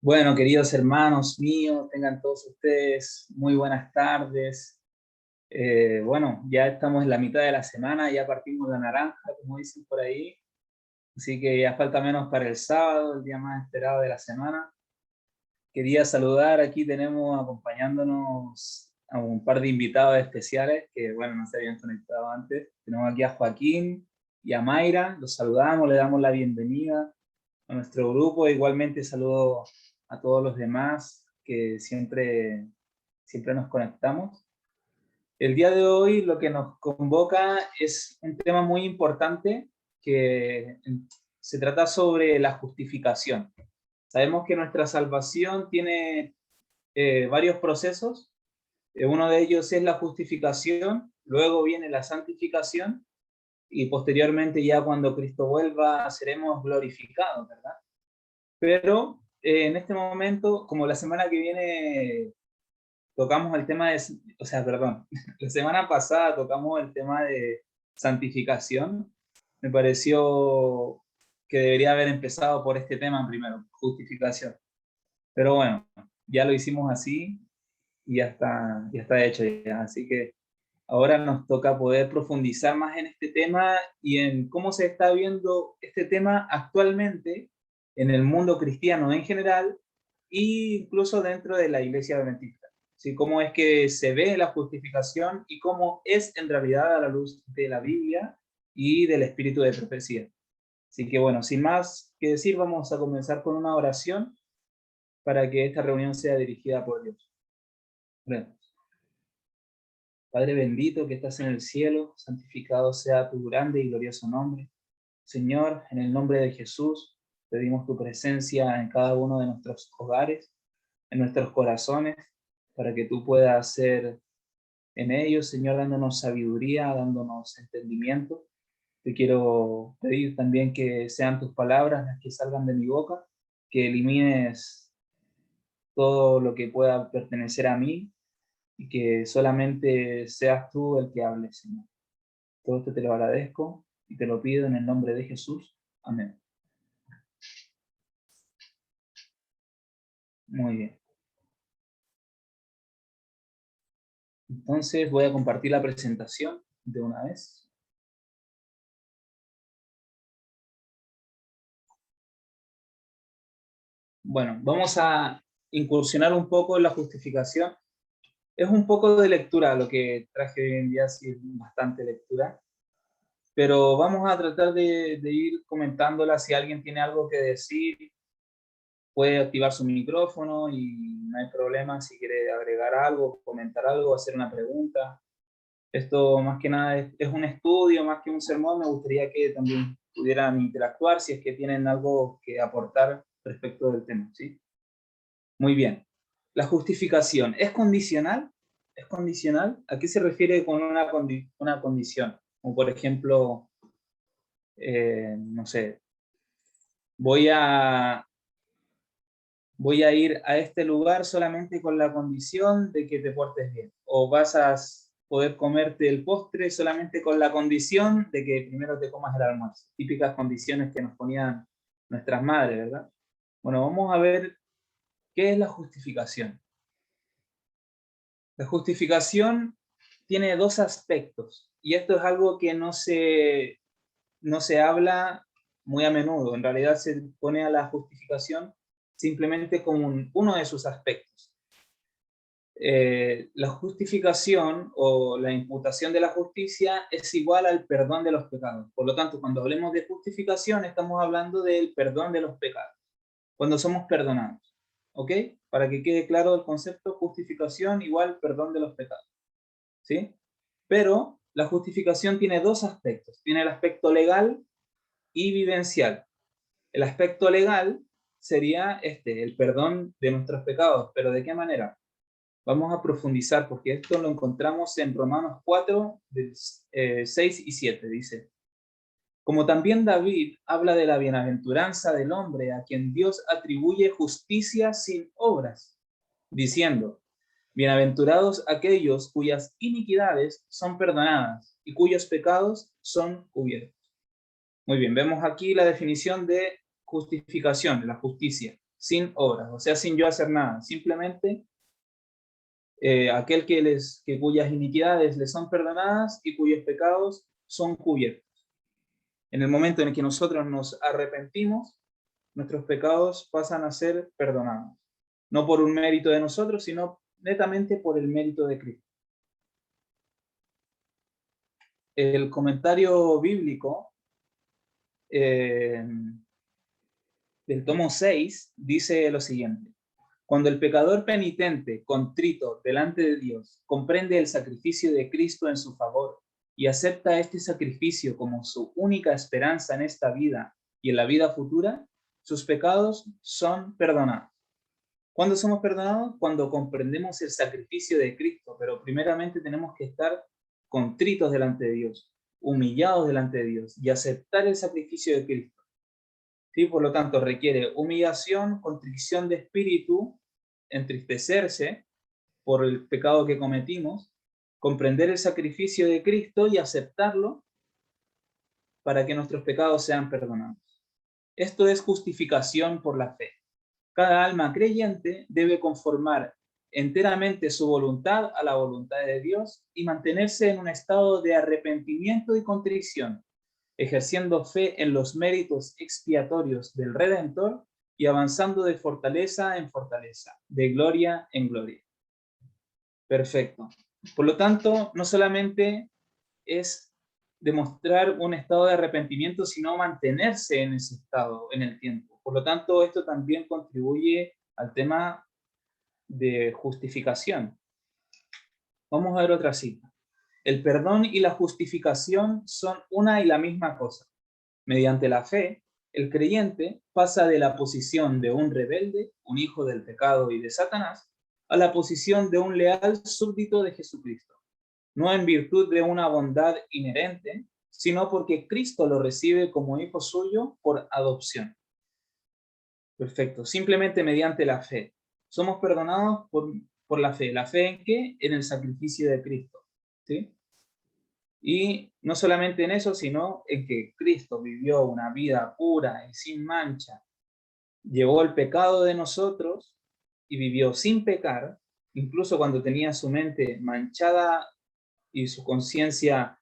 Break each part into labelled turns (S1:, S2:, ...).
S1: Bueno, queridos hermanos míos, tengan todos ustedes muy buenas tardes. Bueno, ya estamos en la mitad de la semana, ya partimos la naranja, como dicen por ahí. Así que ya falta menos para el sábado, el día más esperado de la semana. Quería saludar, aquí tenemos acompañándonos a un par de invitados especiales que, bueno, no se habían conectado antes. Tenemos aquí a Joaquín y a Mayra, los saludamos, le damos la bienvenida a nuestro grupo. Igualmente saludo a todos los demás que siempre nos conectamos. El día de hoy lo que nos convoca es un tema muy importante que se trata sobre la justificación. Sabemos que nuestra salvación tiene varios procesos. Uno de ellos es la justificación, luego viene la santificación y posteriormente ya cuando Cristo vuelva seremos glorificados, ¿verdad? Pero en este momento, como la semana que viene tocamos el tema de, o sea, perdón, la semana pasada tocamos el tema de santificación, me pareció que debería haber empezado por este tema primero, justificación. Pero bueno, ya lo hicimos así y ya está hecho ya. Así que ahora nos toca poder profundizar más en este tema y en cómo se está viendo este tema actualmente en el mundo cristiano en general e incluso dentro de la iglesia adventista. ¿Sí? Cómo es que se ve la justificación y cómo es en realidad a la luz de la Biblia y del espíritu de profecía. Así que bueno, sin más que decir, vamos a comenzar con una oración para que esta reunión sea dirigida por Dios. Bueno, Padre bendito que estás en el cielo, santificado sea tu grande y glorioso nombre. Señor, en el nombre de Jesús, pedimos tu presencia en cada uno de nuestros hogares, en nuestros corazones, para que tú puedas ser en ellos, Señor, dándonos sabiduría, dándonos entendimiento. Te quiero pedir también que sean tus palabras las que salgan de mi boca, que elimines todo lo que pueda pertenecer a mí y que solamente seas tú el que hable, Señor. Todo esto te lo agradezco y te lo pido en el nombre de Jesús. Amén. Muy bien. Entonces voy a compartir la presentación de una vez. Bueno, vamos a incursionar un poco en la justificación. Es un poco de lectura lo que traje hoy en día, sí, bastante lectura, pero vamos a tratar de ir comentándola. Si alguien tiene algo que decir, puede activar su micrófono y no hay problema si quiere agregar algo, comentar algo, hacer una pregunta. Esto más que nada es un estudio, más que un sermón. Me gustaría que también pudieran interactuar si es que tienen algo que aportar respecto del tema, ¿sí? Muy bien. La justificación, ¿es condicional? ¿Es condicional? ¿A qué se refiere con una condición? Como por ejemplo, no sé, voy a, voy a ir a este lugar solamente con la condición de que te portes bien. O vas a poder comerte el postre solamente con la condición de que primero te comas el almuerzo. Típicas condiciones que nos ponían nuestras madres, ¿verdad? Bueno, vamos a ver qué es la justificación. La justificación tiene dos aspectos y esto es algo que no se habla muy a menudo. En realidad se pone a la justificación simplemente como uno de sus aspectos. La justificación o la imputación de la justicia es igual al perdón de los pecados. Por lo tanto, cuando hablemos de justificación, estamos hablando del perdón de los pecados, cuando somos perdonados. ¿Ok? Para que quede claro el concepto, justificación igual perdón de los pecados. ¿Sí? Pero la justificación tiene dos aspectos. Tiene el aspecto legal y vivencial. El aspecto legal sería el perdón de nuestros pecados. ¿Pero de qué manera? Vamos a profundizar porque esto lo encontramos en Romanos 4, 6 y 7. Dice, como también David habla de la bienaventuranza del hombre a quien Dios atribuye justicia sin obras, diciendo, bienaventurados aquellos cuyas iniquidades son perdonadas y cuyos pecados son cubiertos. Muy bien, vemos aquí la definición de justificación, de la justicia. sin obras, o sea, sin yo hacer nada. Simplemente aquel que cuyas iniquidades le son perdonadas y cuyos pecados son cubiertos. En el momento en el que nosotros nos arrepentimos, nuestros pecados pasan a ser perdonados. No por un mérito de nosotros, sino netamente por el mérito de Cristo. El comentario bíblico del tomo 6 dice lo siguiente: cuando el pecador penitente, contrito delante de Dios, comprende el sacrificio de Cristo en su favor y acepta este sacrificio como su única esperanza en esta vida y en la vida futura, sus pecados son perdonados. ¿Cuándo somos perdonados? Cuando comprendemos el sacrificio de Cristo, pero primeramente tenemos que estar contritos delante de Dios, humillados delante de Dios y aceptar el sacrificio de Cristo. ¿Sí? Por lo tanto, requiere humillación, contrición de espíritu, entristecerse por el pecado que cometimos, comprender el sacrificio de Cristo y aceptarlo para que nuestros pecados sean perdonados. Esto es justificación por la fe. Cada alma creyente debe conformar enteramente su voluntad a la voluntad de Dios y mantenerse en un estado de arrepentimiento y contrición, ejerciendo fe en los méritos expiatorios del Redentor y avanzando de fortaleza en fortaleza, de gloria en gloria. Perfecto. Por lo tanto, no solamente es demostrar un estado de arrepentimiento, sino mantenerse en ese estado en el tiempo. Por lo tanto, esto también contribuye al tema de justificación. Vamos a ver otra cita. El perdón y la justificación son una y la misma cosa. Mediante la fe, el creyente pasa de la posición de un rebelde, un hijo del pecado y de Satanás, a la posición de un leal súbdito de Jesucristo, no en virtud de una bondad inherente, sino porque Cristo lo recibe como hijo suyo por adopción. Perfecto, simplemente mediante la fe. Somos perdonados por la fe. ¿La fe en qué? En el sacrificio de Cristo. ¿Sí? Y no solamente en eso, sino en que Cristo vivió una vida pura y sin mancha, llevó el pecado de nosotros y vivió sin pecar, incluso cuando tenía su mente manchada y su conciencia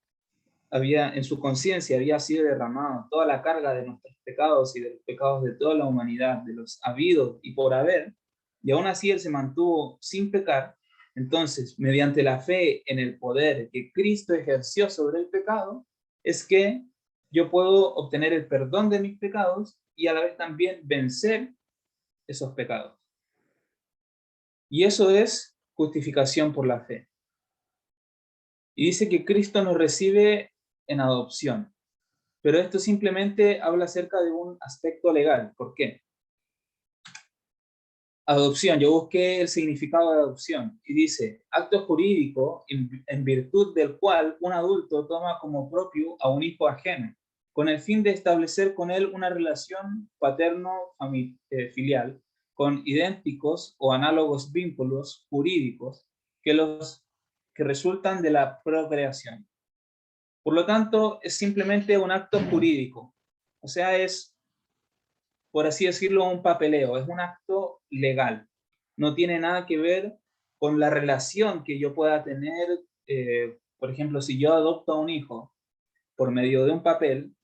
S1: en su conciencia había sido derramado toda la carga de nuestros pecados y de los pecados de toda la humanidad, de los habidos y por haber, y aún así él se mantuvo sin pecar. Entonces, mediante la fe en el poder que Cristo ejerció sobre el pecado, es que yo puedo obtener el perdón de mis pecados y a la vez también vencer esos pecados. Y eso es justificación por la fe. Y dice que Cristo nos recibe en adopción. Pero esto simplemente habla acerca de un aspecto legal. ¿Por qué? Adopción, yo busqué el significado de adopción y dice: acto jurídico en virtud del cual un adulto toma como propio a un hijo ajeno, con el fin de establecer con él una relación paterno-filial, con idénticos o análogos vínculos jurídicos que resultan de la procreación. Por lo tanto, es simplemente un acto jurídico. O sea, es, por así decirlo, un papeleo, es un acto legal. No tiene nada que ver con la relación que yo pueda tener. Por ejemplo, si yo adopto a un hijo por medio de un papel,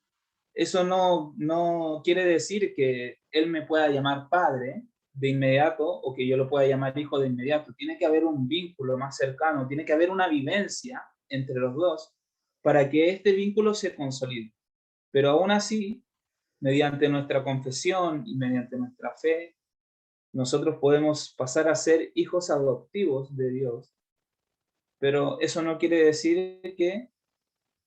S1: eso no quiere decir que él me pueda llamar padre de inmediato o que yo lo pueda llamar hijo de inmediato. Tiene que haber un vínculo más cercano, tiene que haber una vivencia entre los dos para que este vínculo se consolide. Pero aún así, mediante nuestra confesión y mediante nuestra fe, nosotros podemos pasar a ser hijos adoptivos de Dios. Pero eso no quiere decir que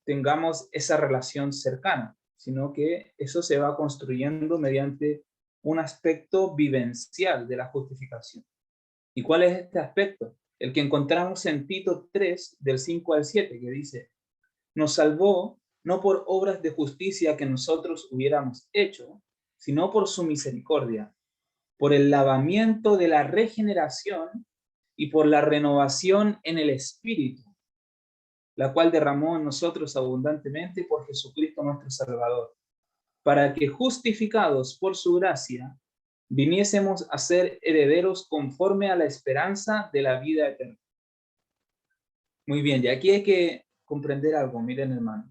S1: tengamos esa relación cercana, sino que eso se va construyendo mediante un aspecto vivencial de la justificación. ¿Y cuál es este aspecto? El que encontramos en Tito 3, del 5 al 7, que dice: nos salvó no por obras de justicia que nosotros hubiéramos hecho, sino por su misericordia, por el lavamiento de la regeneración y por la renovación en el Espíritu, la cual derramó en nosotros abundantemente por Jesucristo nuestro Salvador, para que, justificados por su gracia, viniésemos a ser herederos conforme a la esperanza de la vida eterna. Muy bien, y aquí hay que comprender algo, miren hermanos.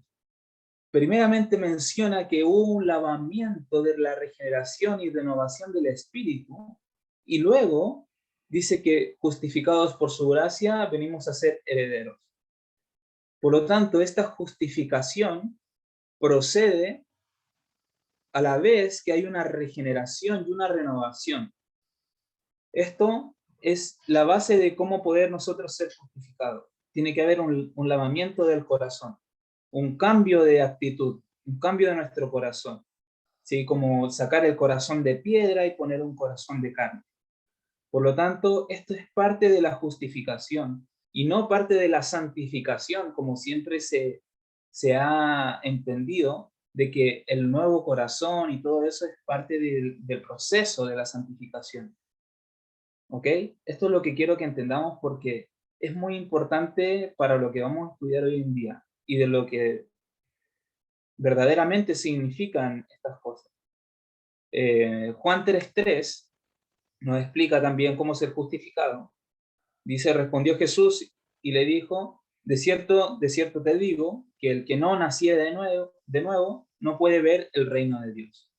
S1: Primeramente menciona que hubo un lavamiento de la regeneración y renovación del espíritu, y luego dice que justificados por su gracia venimos a ser herederos. Por lo tanto, esta justificación procede a la vez que hay una regeneración y una renovación. Esto es la base de cómo poder nosotros ser justificados. Tiene que haber un lavamiento del corazón, un cambio de actitud, un cambio de nuestro corazón. ¿Sí? Como sacar el corazón de piedra y poner un corazón de carne. Por lo tanto, esto es parte de la justificación y no parte de la santificación, como siempre se ha entendido, de que el nuevo corazón y todo eso es parte del proceso de la santificación. ¿Ok? Esto es lo que quiero que entendamos porque es muy importante para lo que vamos a estudiar hoy en día y de lo que verdaderamente significan estas cosas. Juan 3:3 nos explica también cómo ser justificado. Dice, respondió Jesús y le dijo, de cierto te digo, que el que no naciere de nuevo no puede ver el reino de Dios.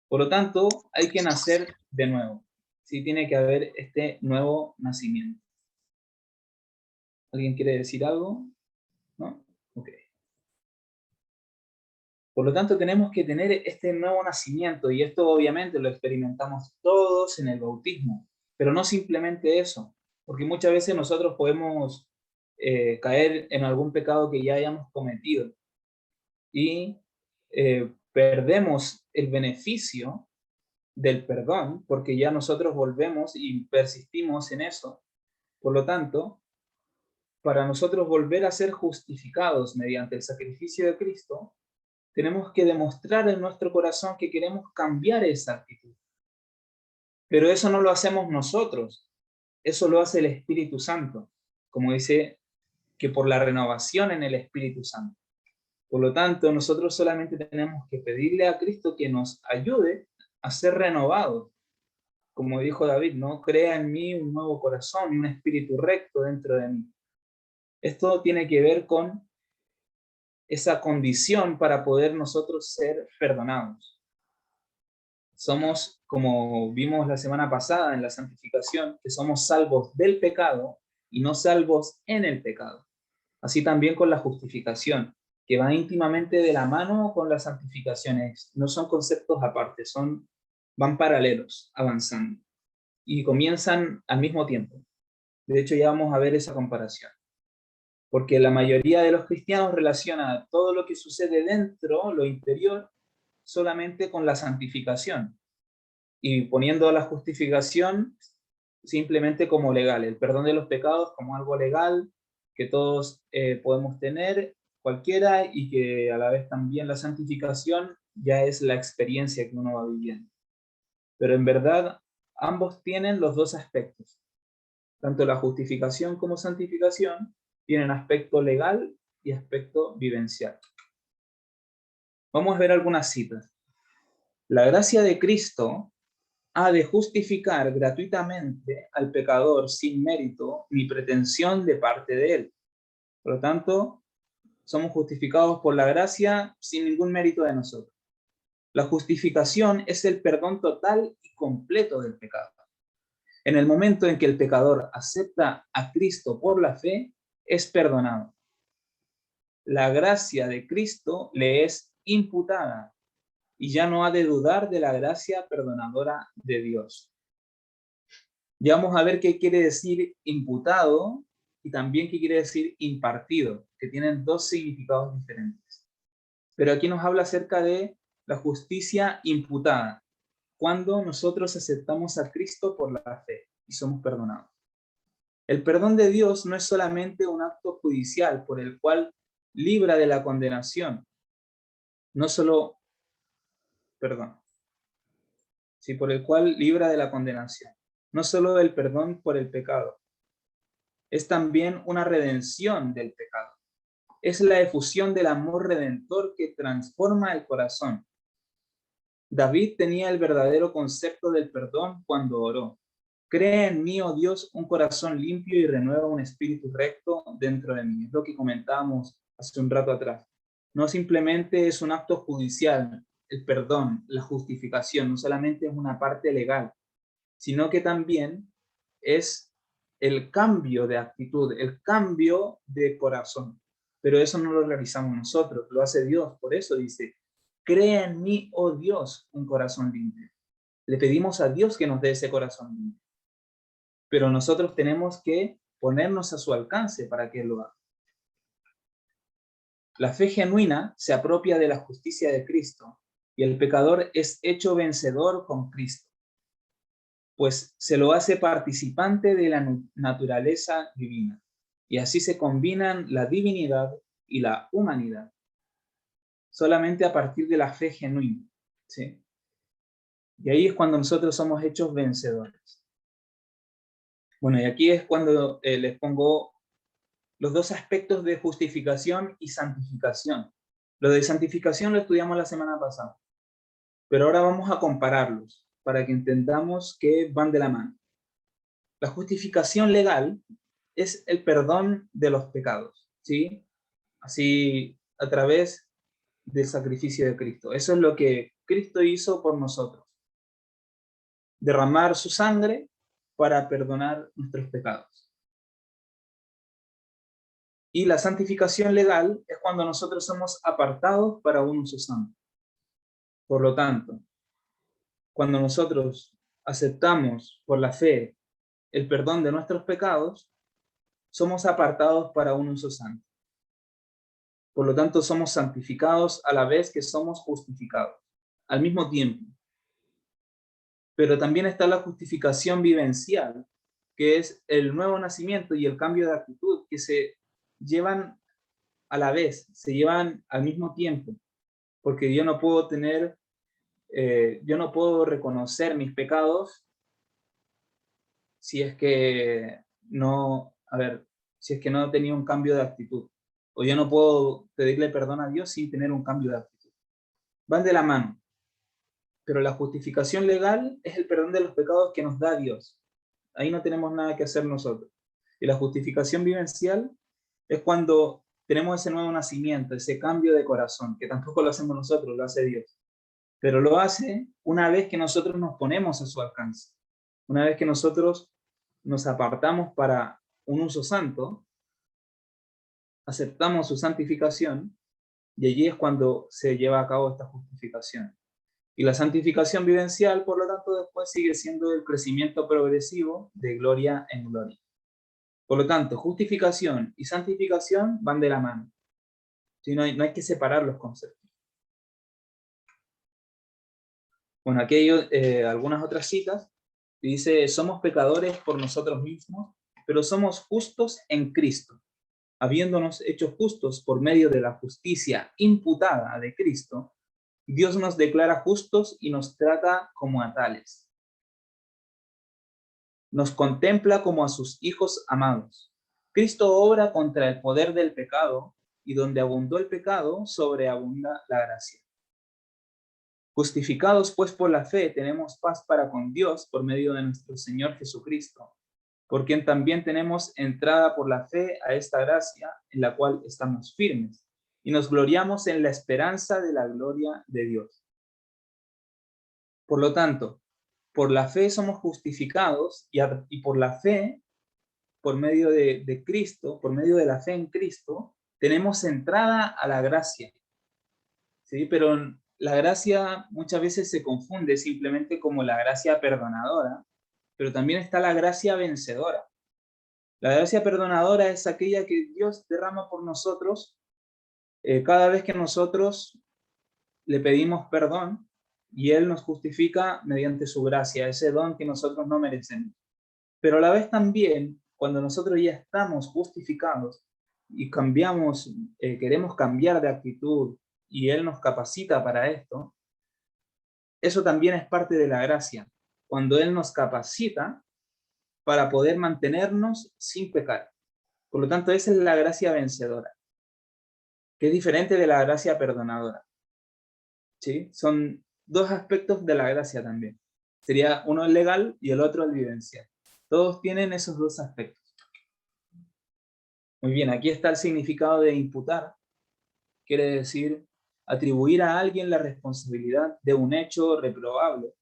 S1: Por lo tanto, hay que nacer de nuevo. Sí, tiene que haber este nuevo nacimiento. ¿Alguien quiere decir algo? ¿No? Ok. Por lo tanto, tenemos que tener este nuevo nacimiento, y esto obviamente lo experimentamos todos en el bautismo, pero no simplemente eso, porque muchas veces nosotros podemos caer en algún pecado que ya hayamos cometido y perdemos el beneficio del perdón, porque ya nosotros volvemos y persistimos en eso. Por lo tanto, para nosotros volver a ser justificados mediante el sacrificio de Cristo, tenemos que demostrar en nuestro corazón que queremos cambiar esa actitud. Pero eso no lo hacemos nosotros, eso lo hace el Espíritu Santo, como dice que por la renovación en el Espíritu Santo. Por lo tanto, nosotros solamente tenemos que pedirle a Cristo que nos ayude a ser renovados. Como dijo David, no crea en mí un nuevo corazón y un espíritu recto dentro de mí. Esto tiene que ver con esa condición para poder nosotros ser perdonados. Somos, como vimos la semana pasada en la santificación, que somos salvos del pecado y no salvos en el pecado. Así también con la justificación, que va íntimamente de la mano con las santificaciones. No son conceptos aparte, van paralelos, avanzando. Y comienzan al mismo tiempo. De hecho, ya vamos a ver esa comparación. Porque la mayoría de los cristianos relaciona todo lo que sucede dentro, lo interior, solamente con la santificación. Y poniendo la justificación simplemente como legal, el perdón de los pecados como algo legal que todos podemos tener, cualquiera, y que a la vez también la santificación ya es la experiencia que uno va viviendo. Pero en verdad, ambos tienen los dos aspectos. Tanto la justificación como santificación tienen aspecto legal y aspecto vivencial. Vamos a ver algunas citas. La gracia de Cristo ha de justificar gratuitamente al pecador sin mérito ni pretensión de parte de él. Por lo tanto, somos justificados por la gracia sin ningún mérito de nosotros. La justificación es el perdón total y completo del pecado. En el momento en que el pecador acepta a Cristo por la fe, es perdonado. La gracia de Cristo le es imputada y ya no ha de dudar de la gracia perdonadora de Dios. Ya vamos a ver qué quiere decir imputado y también qué quiere decir impartido, que tienen dos significados diferentes. Pero aquí nos habla acerca de la justicia imputada, cuando nosotros aceptamos a Cristo por la fe y somos perdonados. El perdón de Dios no es solamente un acto judicial por el cual libra de la condenación, no solo, perdón, sí, por el cual libra de la condenación, no solo el perdón por el pecado, es también una redención del pecado. Es la efusión del amor redentor que transforma el corazón. David tenía el verdadero concepto del perdón cuando oró. Crea en mí, oh Dios, un corazón limpio y renueva un espíritu recto dentro de mí. Es lo que comentábamos hace un rato atrás. No simplemente es un acto judicial, el perdón, la justificación, no solamente es una parte legal, sino que también es el cambio de actitud, el cambio de corazón. Pero eso no lo realizamos nosotros, lo hace Dios. Por eso dice, crea en mí, oh Dios, un corazón limpio. Le pedimos a Dios que nos dé ese corazón limpio. Pero nosotros tenemos que ponernos a su alcance para que Él lo haga. La fe genuina se apropia de la justicia de Cristo y el pecador es hecho vencedor con Cristo, pues se lo hace participante de la naturaleza divina. Y así se combinan la divinidad y la humanidad, solamente a partir de la fe genuina. ¿Sí? Y ahí es cuando nosotros somos hechos vencedores. Bueno, y aquí es cuando les pongo los dos aspectos de justificación y santificación. Lo de santificación lo estudiamos la semana pasada, pero ahora vamos a compararlos para que entendamos que van de la mano. La justificación legal es el perdón de los pecados, ¿sí? Así, a través del sacrificio de Cristo. Eso es lo que Cristo hizo por nosotros. Derramar su sangre para perdonar nuestros pecados. Y la santificación legal es cuando nosotros somos apartados para un uso santo. Por lo tanto, cuando nosotros aceptamos por la fe el perdón de nuestros pecados, somos apartados para un uso santo. Por lo tanto, somos santificados a la vez que somos justificados, al mismo tiempo. Pero también está la justificación vivencial, que es el nuevo nacimiento y el cambio de actitud, que se llevan a la vez, se llevan al mismo tiempo, porque yo no puedo reconocer mis pecados si es que no, si es que no he tenido un cambio de actitud. O yo no puedo pedirle perdón a Dios sin tener un cambio de actitud. Van de la mano. Pero la justificación legal es el perdón de los pecados que nos da Dios. Ahí no tenemos nada que hacer nosotros. Y la justificación vivencial es cuando tenemos ese nuevo nacimiento, ese cambio de corazón, que tampoco lo hacemos nosotros, lo hace Dios. Pero lo hace una vez que nosotros nos ponemos a su alcance. Una vez que nosotros nos apartamos para un uso santo, aceptamos su santificación, y allí es cuando se lleva a cabo esta justificación. Y la santificación vivencial, por lo tanto, después sigue siendo el crecimiento progresivo de gloria en gloria. Por lo tanto, justificación y santificación van de la mano. ¿Sí? No hay que separar los conceptos. Bueno, aquí hay algunas otras citas. Dice, somos pecadores por nosotros mismos, pero somos justos en Cristo. Habiéndonos hecho justos por medio de la justicia imputada de Cristo, Dios nos declara justos y nos trata como a tales. Nos contempla como a sus hijos amados. Cristo obra contra el poder del pecado, y donde abundó el pecado, sobreabunda la gracia. Justificados pues por la fe, tenemos paz para con Dios por medio de nuestro Señor Jesucristo, por quien también tenemos entrada por la fe a esta gracia en la cual estamos firmes, y nos gloriamos en la esperanza de la gloria de Dios. Por lo tanto, por la fe somos justificados y por la fe, por medio de Cristo, por medio de la fe en Cristo, tenemos entrada a la gracia. ¿Sí? Pero la gracia muchas veces se confunde simplemente como la gracia perdonadora, pero también está la gracia vencedora. La gracia perdonadora es aquella que Dios derrama por nosotros cada vez que nosotros le pedimos perdón y Él nos justifica mediante su gracia, ese don que nosotros no merecemos. Pero a la vez también, cuando nosotros ya estamos justificados y queremos cambiar de actitud y Él nos capacita para esto, eso también es parte de la gracia. Cuando Él nos capacita para poder mantenernos sin pecar. Por lo tanto, esa es la gracia vencedora, que es diferente de la gracia perdonadora. ¿Sí? Son dos aspectos de la gracia también. Sería uno el legal y el otro el vivencial. Todos tienen esos dos aspectos. Muy bien, aquí está el significado de imputar. Quiere decir atribuir a alguien la responsabilidad de un hecho reprobable.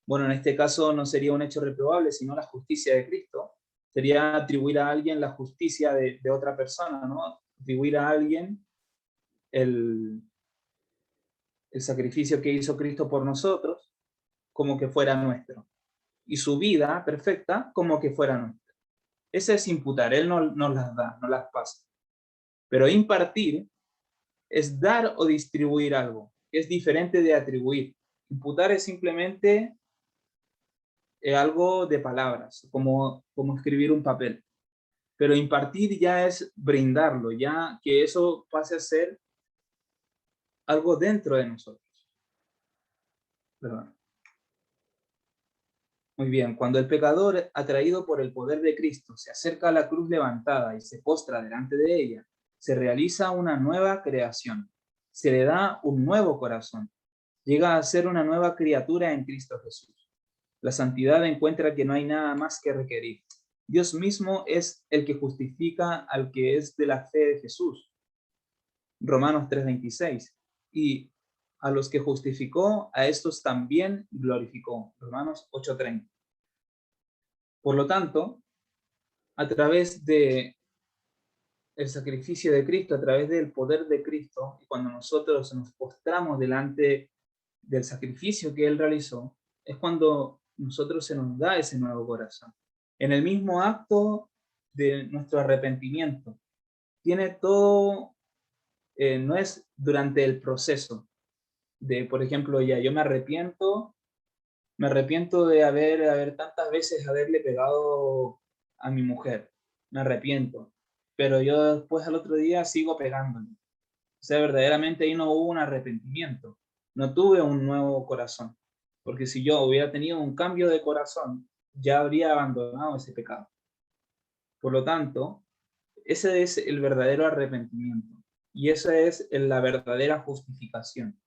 S1: Bueno, en este caso no sería un hecho reprobable, sino la justicia de Cristo. Sería atribuir a alguien la justicia de otra persona, ¿no? Atribuir a alguien el sacrificio que hizo Cristo por nosotros como que fuera nuestro. Y su vida perfecta como que fuera nuestra. Ese es imputar, Él nos las da, nos las pasa. Pero impartir es dar o distribuir algo. Es diferente de atribuir. Imputar es simplemente algo de palabras, como escribir un papel. Pero impartir ya es brindarlo, ya que eso pase a ser algo dentro de nosotros. ¿Verdad? Muy bien, cuando el pecador, atraído por el poder de Cristo, se acerca a la cruz levantada y se postra delante de ella, se realiza una nueva creación. Se le da un nuevo corazón. Llega a ser una nueva criatura en Cristo Jesús. La santidad encuentra que no hay nada más que requerir. Dios mismo es el que justifica al que es de la fe de Jesús. Romanos 3:26. Y a los que justificó, a estos también glorificó. Romanos 8:30. Por lo tanto, a través de el sacrificio de Cristo, a través del poder de Cristo, y cuando nosotros nos postramos delante del sacrificio que Él realizó, es cuando nosotros se nos da ese nuevo corazón. En el mismo acto de nuestro arrepentimiento, tiene todo, no es durante el proceso de, por ejemplo, ya yo me arrepiento de haber tantas veces haberle pegado a mi mujer, me arrepiento, pero yo después al otro día sigo pegándole. O sea, verdaderamente ahí no hubo un arrepentimiento, no tuve un nuevo corazón, porque si yo hubiera tenido un cambio de corazón, ya habría abandonado ese pecado. Por lo tanto, ese es el verdadero arrepentimiento y esa es la verdadera justificación.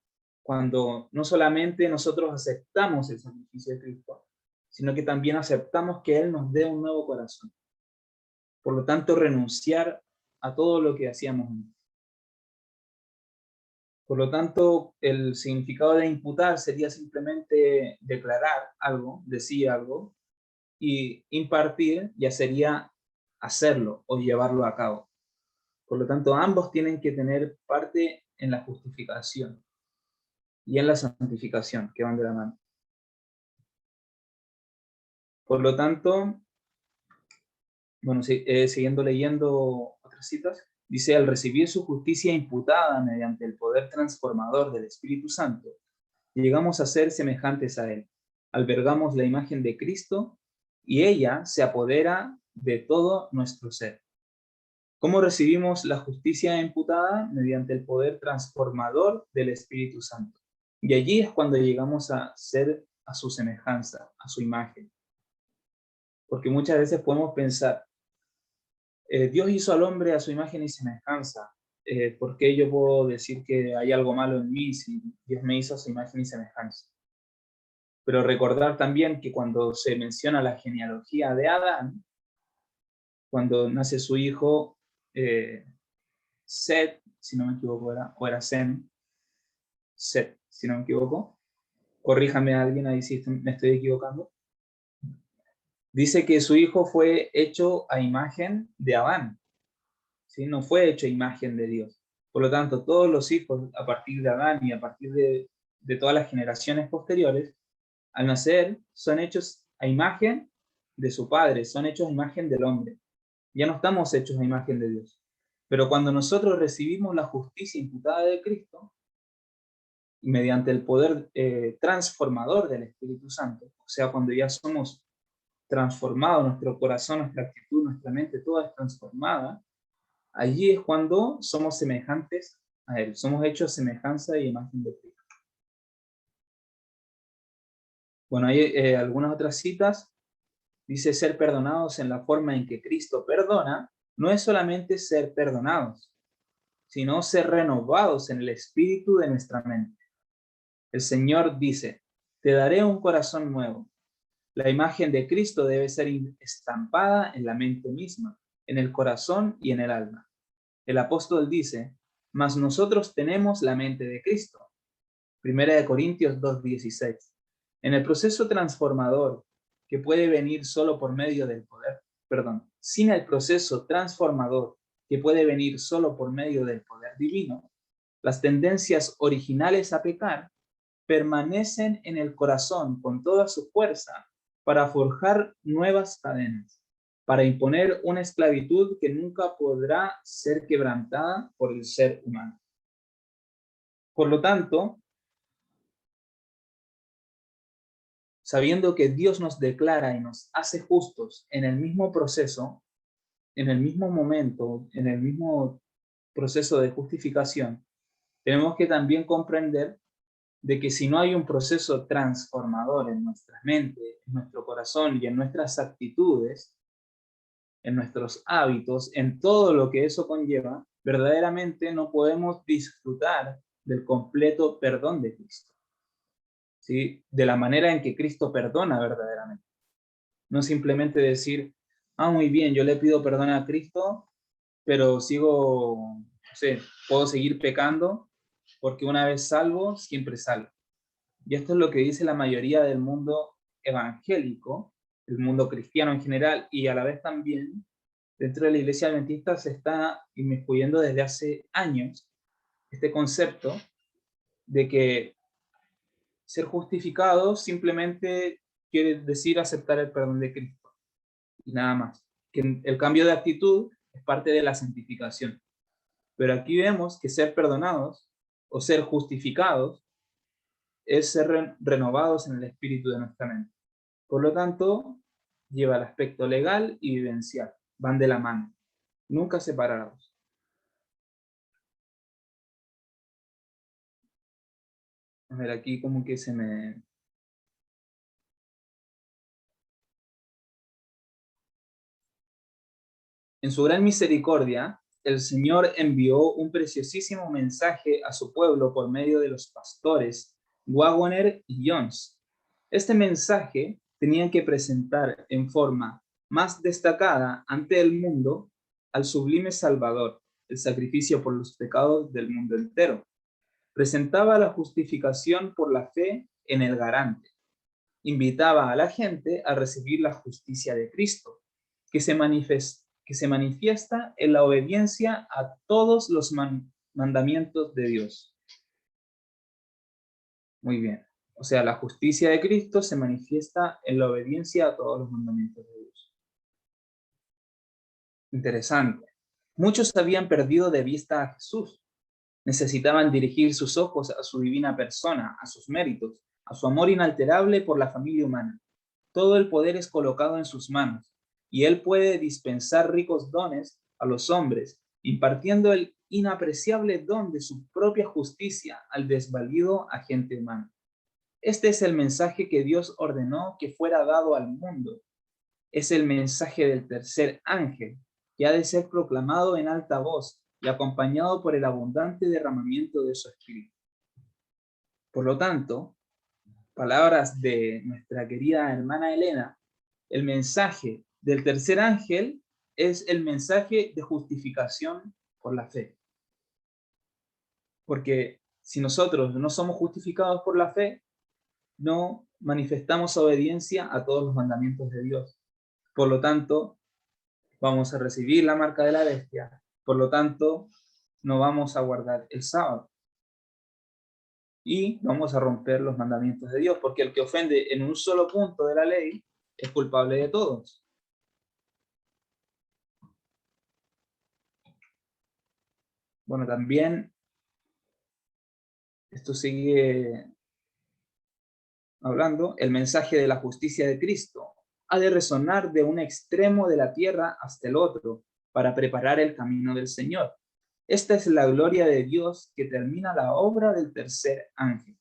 S1: Cuando no solamente nosotros aceptamos el sacrificio de Cristo, sino que también aceptamos que Él nos dé un nuevo corazón. Por lo tanto, renunciar a todo lo que hacíamos antes. Por lo tanto, el significado de imputar sería simplemente declarar algo, decir algo, y impartir ya sería hacerlo o llevarlo a cabo. Por lo tanto, ambos tienen que tener parte en la justificación y en la santificación, que van de la mano. Por lo tanto, bueno, siguiendo leyendo otras citas, dice, al recibir su justicia imputada mediante el poder transformador del Espíritu Santo, llegamos a ser semejantes a Él. Albergamos la imagen de Cristo y ella se apodera de todo nuestro ser. ¿Cómo recibimos la justicia imputada? Mediante el poder transformador del Espíritu Santo. Y allí es cuando llegamos a ser a su semejanza, a su imagen. Porque muchas veces podemos pensar, Dios hizo al hombre a su imagen y semejanza. ¿Por qué yo puedo decir que hay algo malo en mí si Dios me hizo a su imagen y semejanza? Pero recordar también que cuando se menciona la genealogía de Adán, cuando nace su hijo, Set, si no me equivoco, o era Sem, Set, si no me equivoco, corríjame a alguien ahí si me estoy equivocando, dice que su hijo fue hecho a imagen de Adán, ¿sí? No fue hecho a imagen de Dios. Por lo tanto, todos los hijos a partir de Adán y a partir de todas las generaciones posteriores, al nacer, son hechos a imagen de su padre, son hechos a imagen del hombre. Ya no estamos hechos a imagen de Dios. Pero cuando nosotros recibimos la justicia imputada de Cristo, y mediante el poder transformador del Espíritu Santo, o sea, cuando ya somos transformados, nuestro corazón, nuestra actitud, nuestra mente, toda es transformada, allí es cuando somos semejantes a Él, somos hechos semejanza y imagen de Cristo. Bueno, hay algunas otras citas. Dice ser perdonados en la forma en que Cristo perdona, no es solamente ser perdonados, sino ser renovados en el espíritu de nuestra mente. El Señor dice, te daré un corazón nuevo. La imagen de Cristo debe ser estampada en la mente misma, en el corazón y en el alma. El apóstol dice, mas nosotros tenemos la mente de Cristo. Primera de Corintios 2:16. En el proceso transformador que puede venir solo por medio del poder, sin el proceso transformador que puede venir solo por medio del poder divino, las tendencias originales a pecar permanecen en el corazón con toda su fuerza para forjar nuevas cadenas, para imponer una esclavitud que nunca podrá ser quebrantada por el ser humano. Por lo tanto, sabiendo que Dios nos declara y nos hace justos en el mismo proceso, en el mismo momento, en el mismo proceso de justificación, tenemos que también comprender de que si no hay un proceso transformador en nuestra mente, en nuestro corazón y en nuestras actitudes, en nuestros hábitos, en todo lo que eso conlleva, verdaderamente no podemos disfrutar del completo perdón de Cristo, ¿sí? De la manera en que Cristo perdona verdaderamente. No simplemente decir, muy bien, yo le pido perdón a Cristo, pero sigo, no sé, puedo seguir pecando, porque una vez salvo, siempre salvo. Y esto es lo que dice la mayoría del mundo evangélico, el mundo cristiano en general, y a la vez también dentro de la Iglesia Adventista se está inmiscuyendo desde hace años este concepto de que ser justificado simplemente quiere decir aceptar el perdón de Cristo y nada más. Que el cambio de actitud es parte de la santificación. Pero aquí vemos que ser perdonados o ser justificados es ser renovados en el espíritu de nuestra mente. Por lo tanto, lleva el aspecto legal y vivencial. Van de la mano, nunca separados. A ver, aquí como que se me... En su gran misericordia, el Señor envió un preciosísimo mensaje a su pueblo por medio de los pastores Wagoner y Jones. Este mensaje tenía que presentar en forma más destacada ante el mundo al sublime Salvador, el sacrificio por los pecados del mundo entero. Presentaba la justificación por la fe en el garante. Invitaba a la gente a recibir la justicia de Cristo, que se manifiesta en la obediencia a todos los mandamientos de Dios. Muy bien. O sea, la justicia de Cristo se manifiesta en la obediencia a todos los mandamientos de Dios. Interesante. Muchos habían perdido de vista a Jesús. Necesitaban dirigir sus ojos a su divina persona, a sus méritos, a su amor inalterable por la familia humana. Todo el poder es colocado en sus manos, y Él puede dispensar ricos dones a los hombres, impartiendo el inapreciable don de su propia justicia al desvalido agente humano. Este es el mensaje que Dios ordenó que fuera dado al mundo. Es el mensaje del tercer ángel, que ha de ser proclamado en alta voz y acompañado por el abundante derramamiento de su espíritu. Por lo tanto, palabras de nuestra querida hermana Elena, el mensaje del tercer ángel es el mensaje de justificación por la fe. Porque si nosotros no somos justificados por la fe, no manifestamos obediencia a todos los mandamientos de Dios. Por lo tanto, vamos a recibir la marca de la bestia. Por lo tanto, no vamos a guardar el sábado. Y vamos a romper los mandamientos de Dios, porque el que ofende en un solo punto de la ley es culpable de todos. Bueno, también esto sigue hablando, el mensaje de la justicia de Cristo ha de resonar de un extremo de la tierra hasta el otro para preparar el camino del Señor. Esta es la gloria de Dios que termina la obra del tercer ángel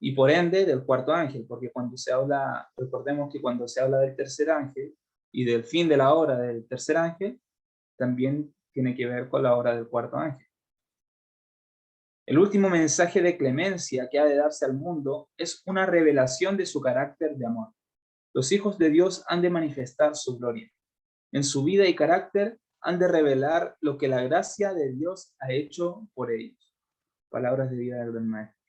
S1: y por ende del cuarto ángel, porque cuando se habla, recordemos que cuando se habla del tercer ángel y del fin de la obra del tercer ángel, también tiene que ver con la obra del cuarto ángel. El último mensaje de clemencia que ha de darse al mundo es una revelación de su carácter de amor. Los hijos de Dios han de manifestar su gloria. En su vida y carácter han de revelar lo que la gracia de Dios ha hecho por ellos. Palabras de vida del buen maestro.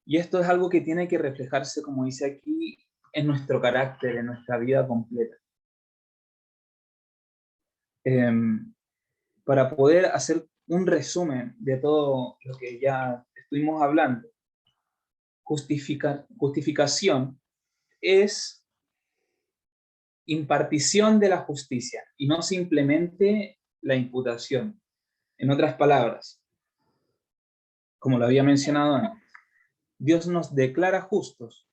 S1: Y esto es algo que tiene que reflejarse, como dice aquí, en nuestro carácter, en nuestra vida completa. Para poder hacer un resumen de todo lo que ya estuvimos hablando, justificación es impartición de la justicia y no simplemente la imputación. En otras palabras, como lo había mencionado antes, Dios nos declara justos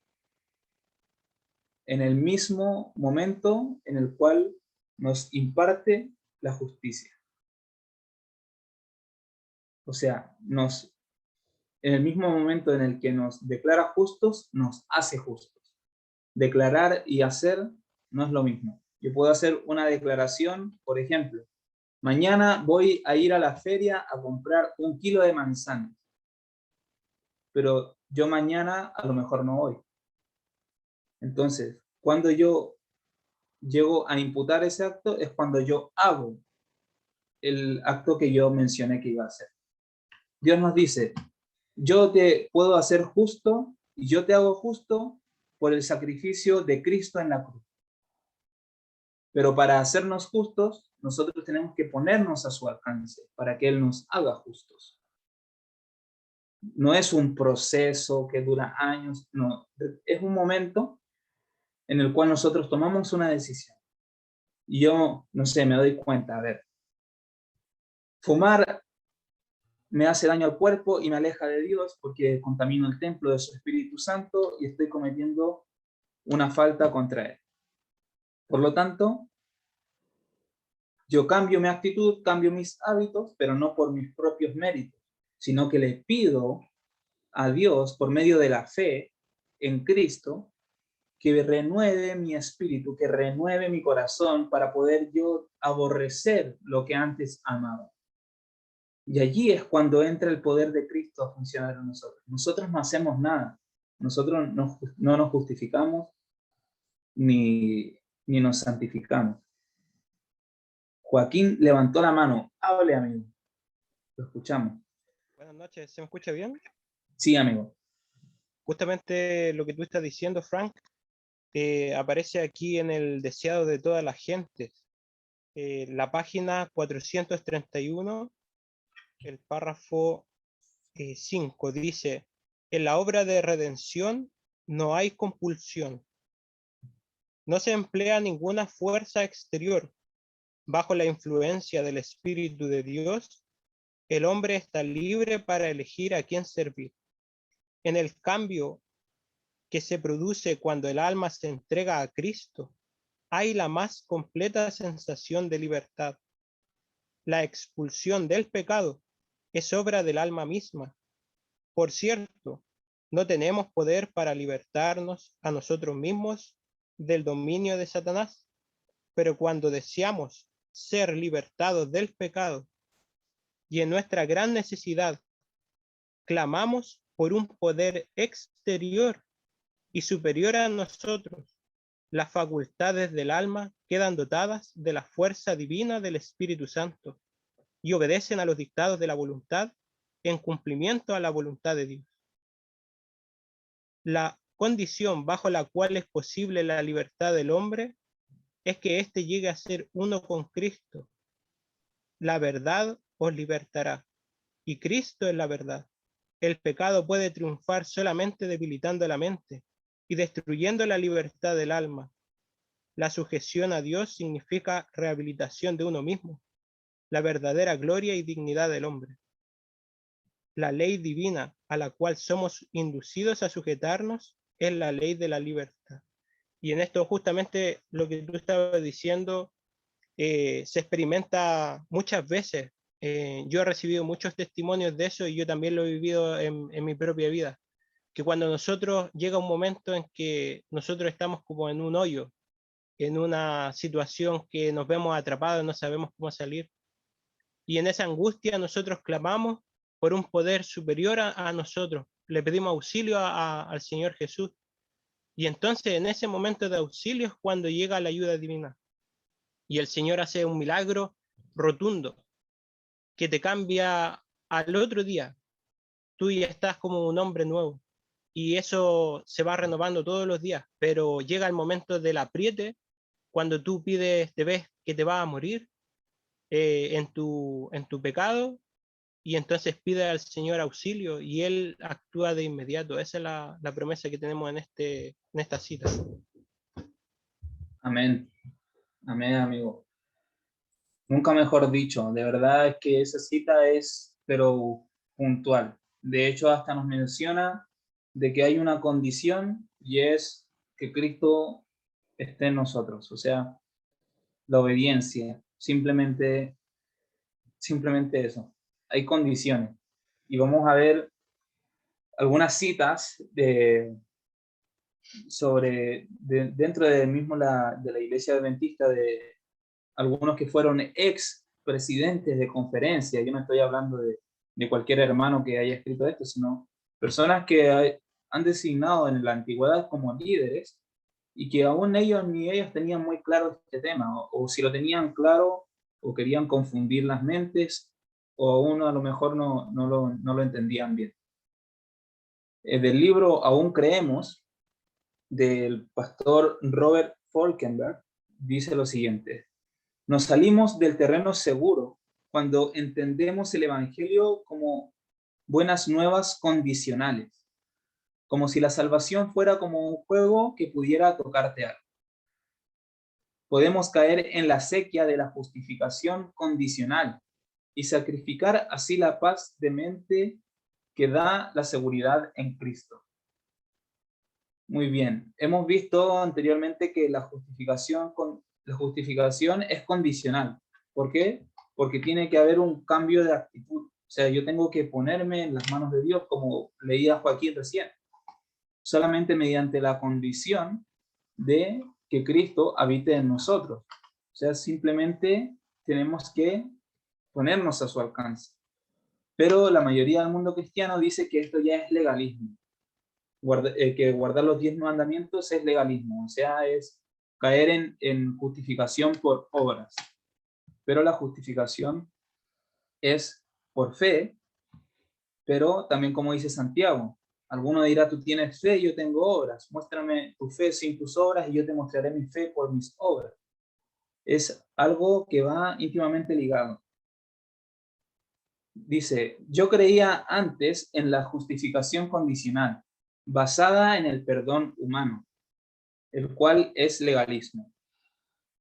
S1: en el mismo momento en el cual nos imparte la justicia. O sea, en el mismo momento en el que nos declara justos, nos hace justos. Declarar y hacer no es lo mismo. Yo puedo hacer una declaración, por ejemplo, mañana voy a ir a la feria a comprar 1 kilo de manzanas, pero yo mañana a lo mejor no voy. Entonces, cuando yo llego a imputar ese acto es cuando yo hago el acto que yo mencioné que iba a hacer. Dios nos dice, yo te puedo hacer justo y yo te hago justo por el sacrificio de Cristo en la cruz. Pero para hacernos justos, nosotros tenemos que ponernos a su alcance para que Él nos haga justos. No es un proceso que dura años, no, es un momento en el cual nosotros tomamos una decisión. Y yo, no sé, me doy cuenta, a ver, fumar me hace daño al cuerpo y me aleja de Dios porque contamino el templo de su Espíritu Santo y estoy cometiendo una falta contra Él. Por lo tanto, yo cambio mi actitud, cambio mis hábitos, pero no por mis propios méritos, sino que le pido a Dios, por medio de la fe en Cristo, que renueve mi espíritu, que renueve mi corazón para poder yo aborrecer lo que antes amaba. Y allí es cuando entra el poder de Cristo a funcionar en nosotros. Nosotros no hacemos nada. Nosotros no nos justificamos ni nos santificamos. Joaquín levantó la mano. Hable, amigo. Lo escuchamos.
S2: Buenas noches, ¿se me escucha bien?
S1: Sí, amigo.
S2: Justamente lo que tú estás diciendo, Frank, aparece aquí en el deseado de todas las gentes. La página 431, el párrafo 5, dice, en la obra de redención no hay compulsión. No se emplea ninguna fuerza exterior. Bajo la influencia del Espíritu de Dios, el hombre está libre para elegir a quién servir. En el cambio que se produce cuando el alma se entrega a Cristo, hay la más completa sensación de libertad. La expulsión del pecado es obra del alma misma. Por cierto, no tenemos poder para libertarnos a nosotros mismos del dominio de Satanás, pero cuando deseamos ser libertados del pecado y en nuestra gran necesidad clamamos por un poder exterior y superior a nosotros, las facultades del alma quedan dotadas de la fuerza divina del Espíritu Santo y obedecen a los dictados de la voluntad en cumplimiento a la voluntad de Dios. La condición bajo la cual es posible la libertad del hombre es que éste llegue a ser uno con Cristo. La verdad os libertará, y Cristo es la verdad. El pecado puede triunfar solamente debilitando la mente y destruyendo la libertad del alma. La sujeción a Dios significa rehabilitación de uno mismo, la verdadera gloria y dignidad del hombre. La ley divina a la cual somos inducidos a sujetarnos es la ley de la libertad. Y en esto justamente lo que tú estabas diciendo se experimenta muchas veces. Yo he recibido muchos testimonios de eso y yo también lo he vivido en mi propia vida. Que cuando nosotros llega un momento en que nosotros estamos como en un hoyo, en una situación que nos vemos atrapados, no sabemos cómo salir, Y en esa angustia nosotros clamamos por un poder superior a nosotros. Le pedimos auxilio al Señor Jesús. Y entonces en ese momento de auxilio es cuando llega la ayuda divina. Y el Señor hace un milagro rotundo que te cambia al otro día. Tú ya estás como un hombre nuevo. Y eso se va renovando todos los días. Pero llega el momento del apriete, cuando tú pides, te ves que te vas a morir en tu pecado, y entonces pide al Señor auxilio y Él actúa de inmediato. Esa es la promesa que tenemos en esta cita.
S1: Amén. Amén, amigo. Nunca mejor dicho. De verdad es que esa cita es, pero puntual. De hecho, hasta nos menciona de que hay una condición y es que Cristo esté en nosotros. O sea, la obediencia. Simplemente eso. Hay condiciones. Y vamos a ver algunas citas dentro de mismo de la iglesia adventista, de algunos que fueron ex presidentes de conferencia. Yo no estoy hablando de cualquier hermano que haya escrito esto, sino personas que han designado en la antigüedad como líderes y que aún ellos ni ellos tenían muy claro este tema, o si lo tenían claro, o querían confundir las mentes, o aún a lo mejor no lo entendían bien. Del libro Aún Creemos, del pastor Robert Falkenberg, dice lo siguiente: nos salimos del terreno seguro cuando entendemos el Evangelio como buenas nuevas condicionales, como si la salvación fuera como un juego que pudiera tocarte algo. Podemos caer en la sequía de la justificación condicional y sacrificar así la paz de mente que da la seguridad en Cristo. Muy bien, hemos visto anteriormente que la justificación es condicional. ¿Por qué? Porque tiene que haber un cambio de actitud. O sea, yo tengo que ponerme en las manos de Dios, como leía Joaquín recién, solamente mediante la condición de que Cristo habite en nosotros. O sea, simplemente tenemos que ponernos a su alcance. Pero la mayoría del mundo cristiano dice que esto ya es legalismo. Que guardar los 10 mandamientos es legalismo, o sea, es caer en justificación por obras. Pero la justificación es por fe, pero también como dice Santiago, alguno dirá, tú tienes fe, yo tengo obras, muéstrame tu fe sin tus obras y yo te mostraré mi fe por mis obras. Es algo que va íntimamente ligado. Dice, yo creía antes en la justificación condicional, basada en el perdón humano, el cual es legalismo.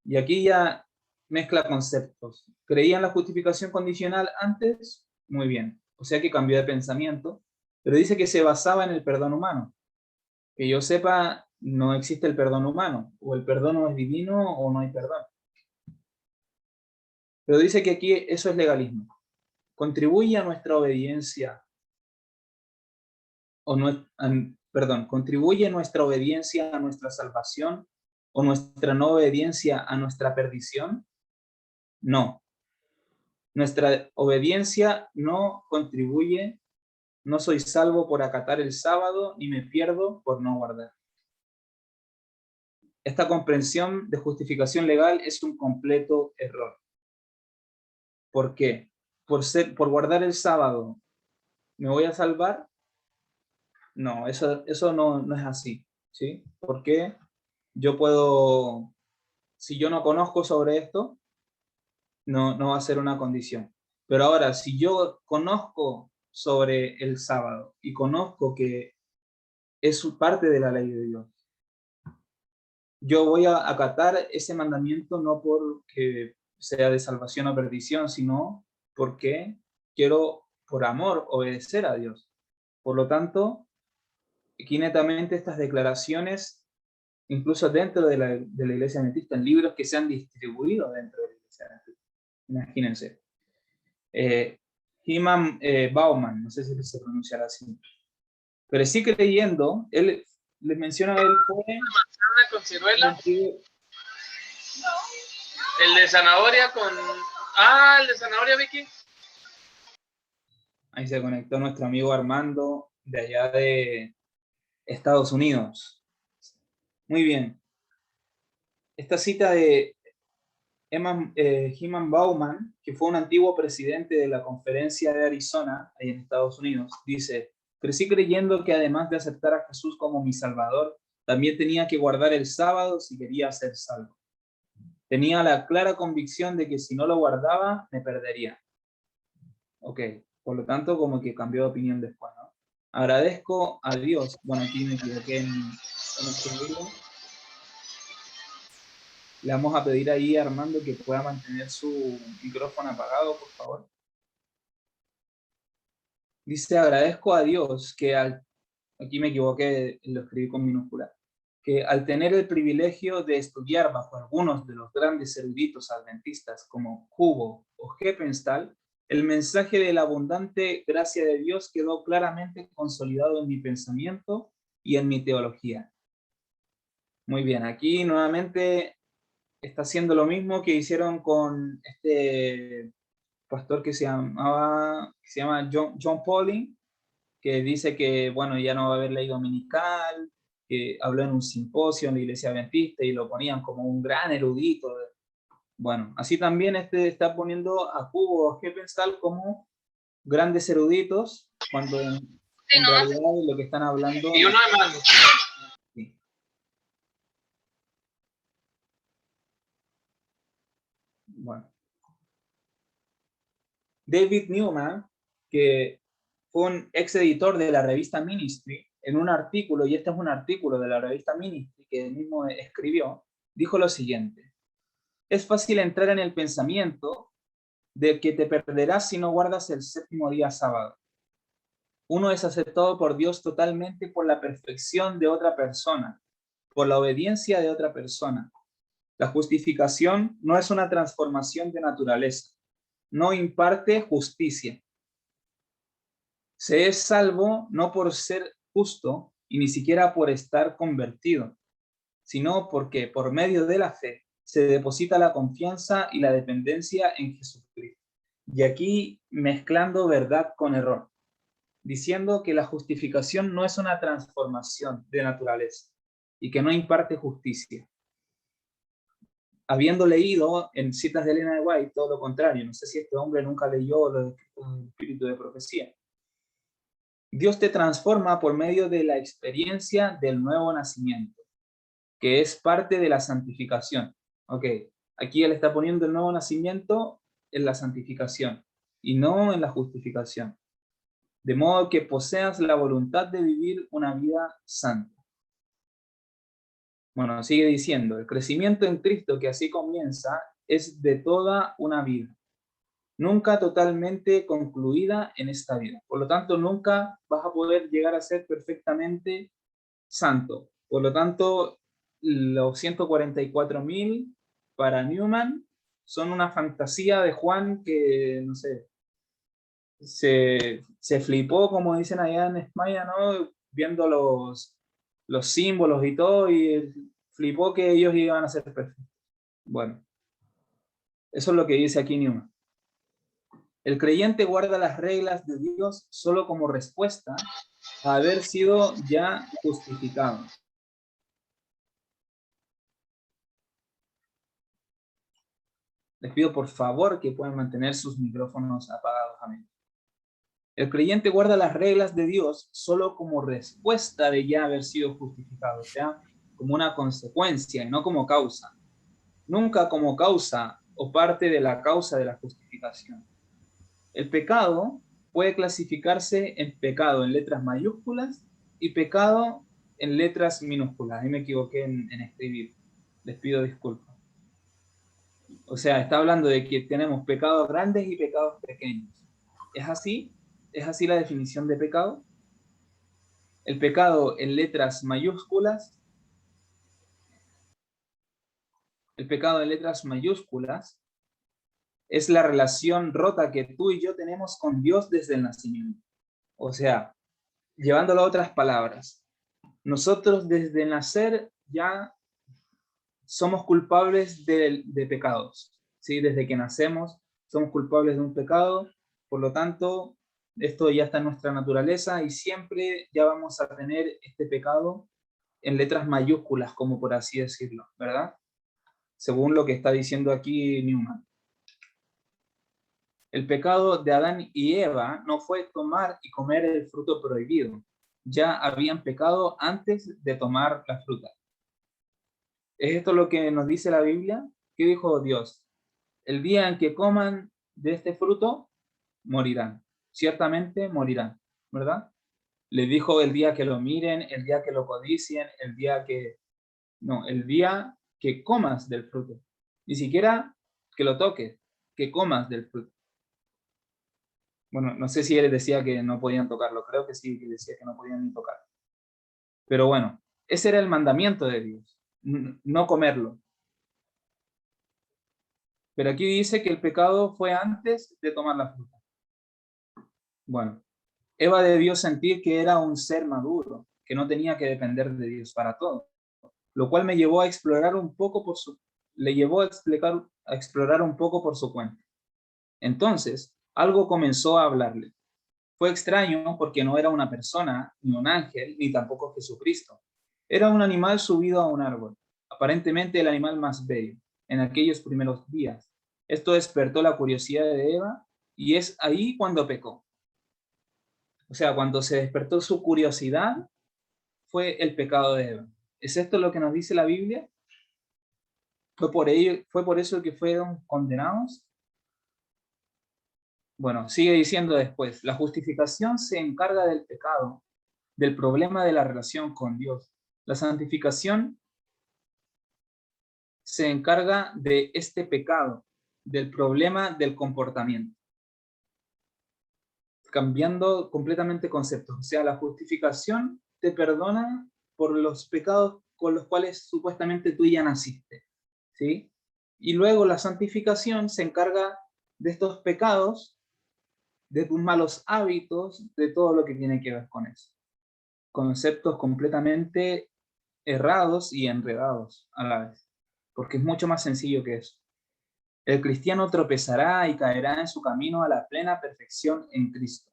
S1: Y aquí ya mezcla conceptos. ¿Creía en la justificación condicional antes? Muy bien. O sea que cambió de pensamiento, pero dice que se basaba en el perdón humano. Que yo sepa, no existe el perdón humano. O el perdón no es divino o no hay perdón. Pero dice que aquí eso es legalismo. Contribuye a nuestra obediencia, contribuye nuestra obediencia a nuestra salvación o nuestra no obediencia a nuestra perdición. No. Nuestra obediencia no contribuye, no soy salvo por acatar el sábado, ni me pierdo por no guardar. Esta comprensión de justificación legal es un completo error. ¿Por qué? Por guardar el sábado, ¿me voy a salvar? No, eso no es así, ¿sí? Porque yo puedo, si yo no conozco sobre esto, no va a ser una condición. Pero ahora, si yo conozco sobre el sábado y conozco que es parte de la ley de Dios, yo voy a acatar ese mandamiento no porque sea de salvación o perdición, sino porque quiero, por amor, obedecer a Dios. Por lo tanto, aquí netamente estas declaraciones, incluso dentro de la Iglesia Adventista, en libros que se han distribuido dentro de la Iglesia Adventista. Imagínense. Hyman Bauman, no sé si se pronunciará así, pero sí creyendo, él les menciona, él fue
S3: con ciruela, el de zanahoria con... el de zanahoria, Vicky.
S1: Ahí se conectó nuestro amigo Armando de allá de Estados Unidos. Muy bien. Esta cita de Heman Bauman, que fue un antiguo presidente de la Conferencia de Arizona, ahí en Estados Unidos, dice: crecí creyendo que además de aceptar a Jesús como mi Salvador, también tenía que guardar el sábado si quería ser salvo. Tenía la clara convicción de que si no lo guardaba, me perdería. Ok, por lo tanto, como que cambió de opinión después, ¿no? Agradezco a Dios. Bueno, aquí me equivoqué en escribirlo. Le vamos a pedir ahí a Armando que pueda mantener su micrófono apagado, por favor. Dice: agradezco a Dios que aquí me equivoqué, lo escribí con minúscula, que al tener el privilegio de estudiar bajo algunos de los grandes eruditos adventistas como Hugo o Heppenstall, el mensaje de la abundante gracia de Dios quedó claramente consolidado en mi pensamiento y en mi teología. Muy bien, aquí nuevamente está haciendo lo mismo que hicieron con este pastor que se llama John Pauling, que dice que, bueno, ya no va a haber ley dominical, que habló en un simposio en la iglesia adventista y lo ponían como un gran erudito. Bueno, así también está poniendo a Hugo o Heppenstall como grandes eruditos, cuando en realidad lo que están hablando...
S3: Y uno de mano.
S1: Sí. Bueno. David Newman, que fue un ex editor de la revista Ministry, en un artículo, y este es un artículo de la revista Ministry que él mismo escribió, dijo lo siguiente: es fácil entrar en el pensamiento de que te perderás si no guardas el séptimo día sábado. Uno es aceptado por Dios totalmente por la perfección de otra persona, por la obediencia de otra persona. La justificación no es una transformación de naturaleza, no imparte justicia. Se es salvo no por ser justo y ni siquiera por estar convertido, sino porque por medio de la fe se deposita la confianza y la dependencia en Jesucristo. Y aquí mezclando verdad con error, diciendo que la justificación no es una transformación de naturaleza y que no imparte justicia. Habiendo leído en citas de Elena de White todo lo contrario, no sé si este hombre nunca leyó los escritos del Espíritu de Profecía. Dios te transforma por medio de la experiencia del nuevo nacimiento, que es parte de la santificación. Ok, aquí él está poniendo el nuevo nacimiento en la santificación y no en la justificación. De modo que poseas la voluntad de vivir una vida santa. Bueno, sigue diciendo: el crecimiento en Cristo que así comienza es de toda una vida, nunca totalmente concluida en esta vida. Por lo tanto, nunca vas a poder llegar a ser perfectamente santo. Por lo tanto, los 144.000 para Newman son una fantasía de Juan que, no sé, se flipó, como dicen allá en España, ¿no? Viendo los símbolos y todo, y flipó que ellos iban a ser perfectos. Bueno, eso es lo que dice aquí Newman. El creyente guarda las reglas de Dios solo como respuesta a haber sido ya justificado. Les pido por favor que puedan mantener sus micrófonos apagados. Amén. El creyente guarda las reglas de Dios solo como respuesta de ya haber sido justificado, o sea, como una consecuencia y no como causa. Nunca como causa o parte de la causa de la justificación. El pecado puede clasificarse en pecado en letras mayúsculas y pecado en letras minúsculas. Ahí me equivoqué en escribir. Les pido disculpas. O sea, está hablando de que tenemos pecados grandes y pecados pequeños. ¿Es así? ¿Es así la definición de pecado? El pecado en letras mayúsculas, es la relación rota que tú y yo tenemos con Dios desde el nacimiento. O sea, llevándolo a otras palabras, nosotros desde nacer ya somos culpables de pecados, ¿sí? Desde que nacemos somos culpables de un pecado, por lo tanto, esto ya está en nuestra naturaleza y siempre ya vamos a tener este pecado en letras mayúsculas, como por así decirlo, ¿verdad? Según lo que está diciendo aquí Newman. El pecado de Adán y Eva no fue tomar y comer el fruto prohibido. Ya habían pecado antes de tomar la fruta. ¿Es esto lo que nos dice la Biblia? ¿Qué dijo Dios? El día en que coman de este fruto, morirán. Ciertamente morirán, ¿verdad? Le dijo el día que lo miren, el día que lo codicien, el día que... No, el día que comas del fruto. Ni siquiera que lo toques, que comas del fruto. Bueno, no sé si él decía que no podían tocarlo, creo que sí, que decía que no podían ni tocarlo. Pero bueno, ese era el mandamiento de Dios, no comerlo. Pero aquí dice que el pecado fue antes de tomar la fruta. Bueno, Eva debió sentir que era un ser maduro, que no tenía que depender de Dios para todo, lo cual me llevó a explorar un poco le llevó a explorar un poco por su cuenta. Entonces, algo comenzó a hablarle. Fue extraño porque no era una persona, ni un ángel, ni tampoco Jesucristo. Era un animal subido a un árbol, aparentemente el animal más bello, en aquellos primeros días. Esto despertó la curiosidad de Eva y es ahí cuando pecó. O sea, cuando se despertó su curiosidad, fue el pecado de Eva. ¿Es esto lo que nos dice la Biblia? ¿Fue por eso que fueron condenados? Bueno, sigue diciendo después, la justificación se encarga del pecado, del problema de la relación con Dios. La santificación se encarga de este pecado, del problema del comportamiento. Cambiando completamente conceptos. O sea, la justificación te perdona por los pecados con los cuales supuestamente tú ya naciste, ¿sí? Y luego la santificación se encarga de estos pecados, de tus malos hábitos, de todo lo que tiene que ver con eso. Conceptos completamente errados y enredados a la vez, porque es mucho más sencillo que eso. El cristiano tropezará y caerá en su camino a la plena perfección en Cristo.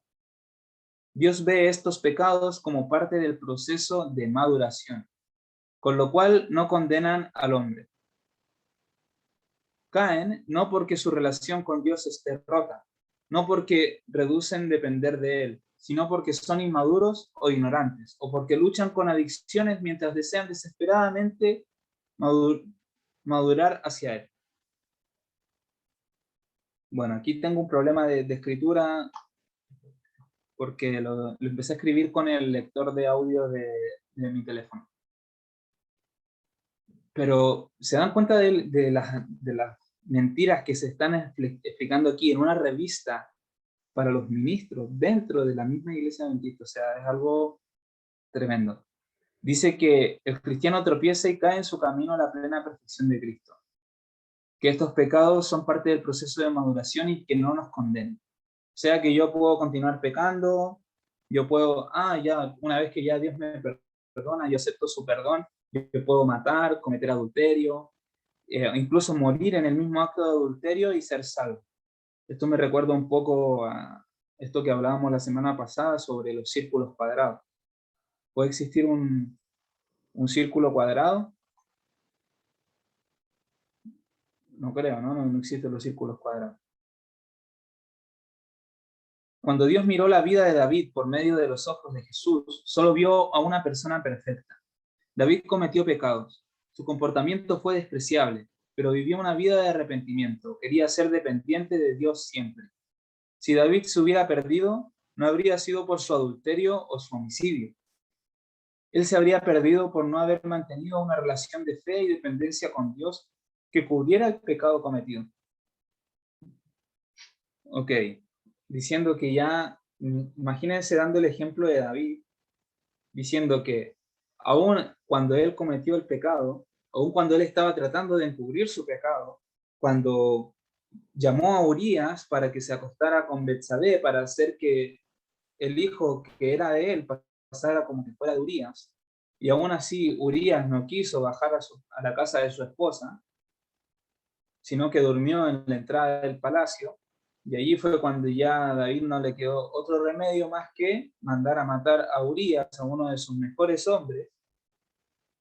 S1: Dios ve estos pecados como parte del proceso de maduración, con lo cual no condenan al hombre. Caen no porque su relación con Dios esté rota, no porque reducen depender de Él, sino porque son inmaduros o ignorantes, o porque luchan con adicciones mientras desean desesperadamente madurar hacia Él. Bueno, aquí tengo un problema de escritura porque lo empecé a escribir con el lector de audio de mi teléfono. Pero se dan cuenta de las mentiras que se están explicando aquí en una revista para los ministros dentro de la misma iglesia adventista. O sea, es algo tremendo. Dice que el cristiano tropieza y cae en su camino a la plena perfección de Cristo. Que estos pecados son parte del proceso de maduración y que no nos condenen. O sea que yo puedo continuar pecando, yo puedo, ya, una vez que ya Dios me perdona, yo acepto su perdón, yo puedo matar, cometer adulterio, incluso morir en el mismo acto de adulterio y ser salvo. Esto me recuerda un poco a esto que hablábamos la semana pasada sobre los círculos cuadrados. ¿Puede existir un círculo cuadrado? No creo, ¿no? No existen los círculos cuadrados. Cuando Dios miró la vida de David por medio de los ojos de Jesús, solo vio a una persona perfecta. David cometió pecados. Su comportamiento fue despreciable, pero vivió una vida de arrepentimiento. Quería ser dependiente de Dios siempre. Si David se hubiera perdido, no habría sido por su adulterio o su homicidio. Él se habría perdido por no haber mantenido una relación de fe y dependencia con Dios que cubriera el pecado cometido. Ok, diciendo que ya, imagínense dando el ejemplo de David, diciendo que aún cuando él cometió el pecado, aún cuando él estaba tratando de encubrir su pecado, cuando llamó a Urías para que se acostara con Betsabé para hacer que el hijo que era de él pasara como que fuera de Urías, y aún así Urías no quiso bajar a la casa de su esposa, sino que durmió en la entrada del palacio, Y allí fue cuando ya a David no le quedó otro remedio más que mandar a matar a Urías, a uno de sus mejores hombres,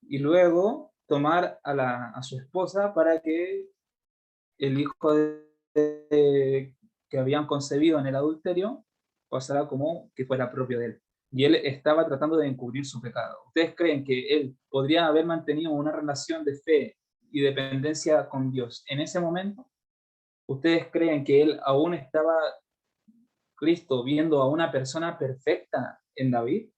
S1: y luego tomar a su esposa para que el hijo que habían concebido en el adulterio pasara como que fuera propio de él. Y él estaba tratando de encubrir su pecado. ¿Ustedes creen que él podría haber mantenido una relación de fe y dependencia con Dios en ese momento? ¿Ustedes creen que él aún estaba, Cristo, viendo a una persona perfecta en David?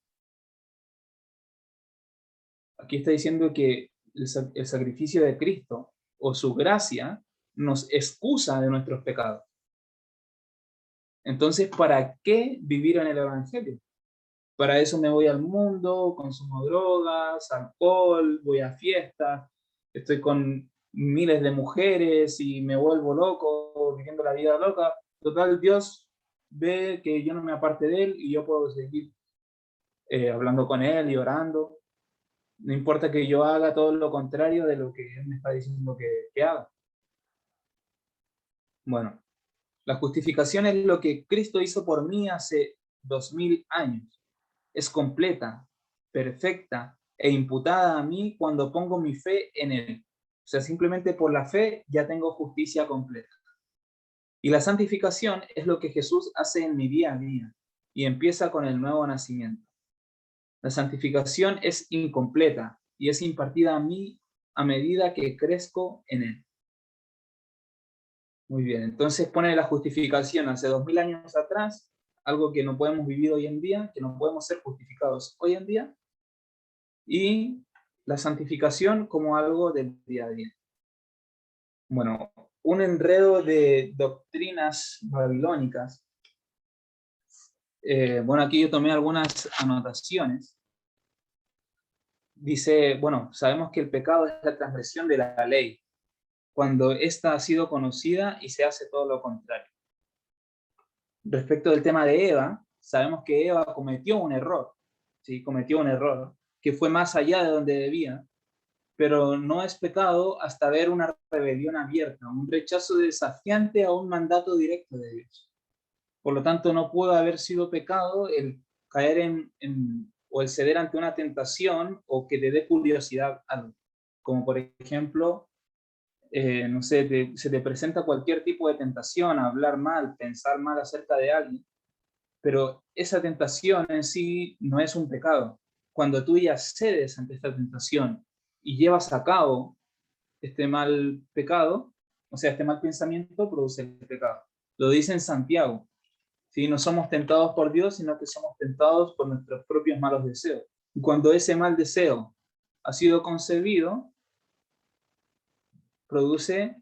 S1: Aquí está diciendo que el sacrificio de Cristo o su gracia nos excusa de nuestros pecados. Entonces, ¿para qué vivir en el Evangelio? Para eso me voy al mundo, consumo drogas, alcohol, voy a fiestas, estoy con miles de mujeres y me vuelvo loco, viviendo la vida loca. Total, Dios ve que yo no me aparte de Él y yo puedo seguir hablando con Él y orando. No importa que yo haga todo lo contrario de lo que Él me está diciendo que haga. Bueno, la justificación es lo que Cristo hizo por mí hace 2000 años. Es completa, perfecta e imputada a mí cuando pongo mi fe en Él. O sea, simplemente por la fe ya tengo justicia completa. Y la santificación es lo que Jesús hace en mi día a día y empieza con el nuevo nacimiento. La santificación es incompleta y es impartida a mí a medida que crezco en Él. Muy bien, entonces pone la justificación hace 2000 años atrás, algo que no podemos vivir hoy en día, que no podemos ser justificados hoy en día, y la santificación como algo del día a día. Bueno, un enredo de doctrinas babilónicas. Bueno, aquí yo tomé algunas anotaciones. Dice, bueno, sabemos que el pecado es la transgresión de la ley, cuando ésta ha sido conocida y se hace todo lo contrario. Respecto del tema de Eva, sabemos que Eva cometió un error, ¿sí? Cometió un error que fue más allá de donde debía, pero no es pecado hasta ver una rebelión abierta, un rechazo desafiante a un mandato directo de Dios. Por lo tanto, no puede haber sido pecado el caer o el ceder ante una tentación o que te dé curiosidad algo. Como por ejemplo, no sé, se te presenta cualquier tipo de tentación, hablar mal, pensar mal acerca de alguien, pero esa tentación en sí no es un pecado. Cuando tú ya cedes ante esta tentación y llevas a cabo este mal pecado, o sea, este mal pensamiento produce el pecado. Lo dice en Santiago. ¿Sí? No somos tentados por Dios, sino que somos tentados por nuestros propios malos deseos. Y cuando ese mal deseo ha sido concebido, produce...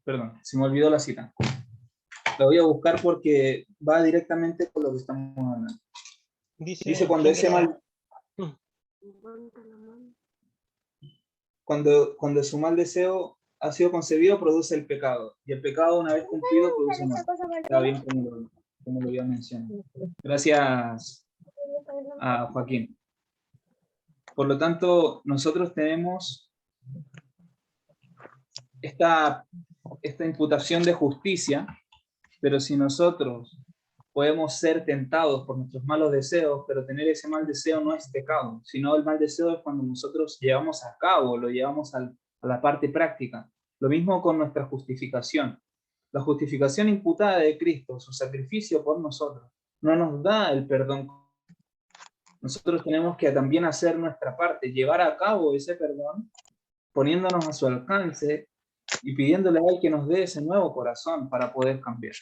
S1: Perdón, se me olvidó la cita. La voy a buscar porque va directamente con lo que estamos hablando. Dice cuando ese mal... Cuando su mal deseo ha sido concebido, produce el pecado. Y el pecado, una vez cumplido, produce muerte. Está bien como lo había mencionado. Gracias a Joaquín. Por lo tanto, nosotros tenemos esta imputación de justicia, pero si nosotros podemos ser tentados por nuestros malos deseos, pero tener ese mal deseo no es pecado, sino el mal deseo es cuando nosotros llevamos a cabo, lo llevamos a la parte práctica. Lo mismo con nuestra justificación. La justificación imputada de Cristo, su sacrificio por nosotros, no nos da el perdón. Nosotros tenemos que también hacer nuestra parte, llevar a cabo ese perdón, poniéndonos a su alcance y pidiéndole a Él que nos dé ese nuevo corazón para poder cambiar.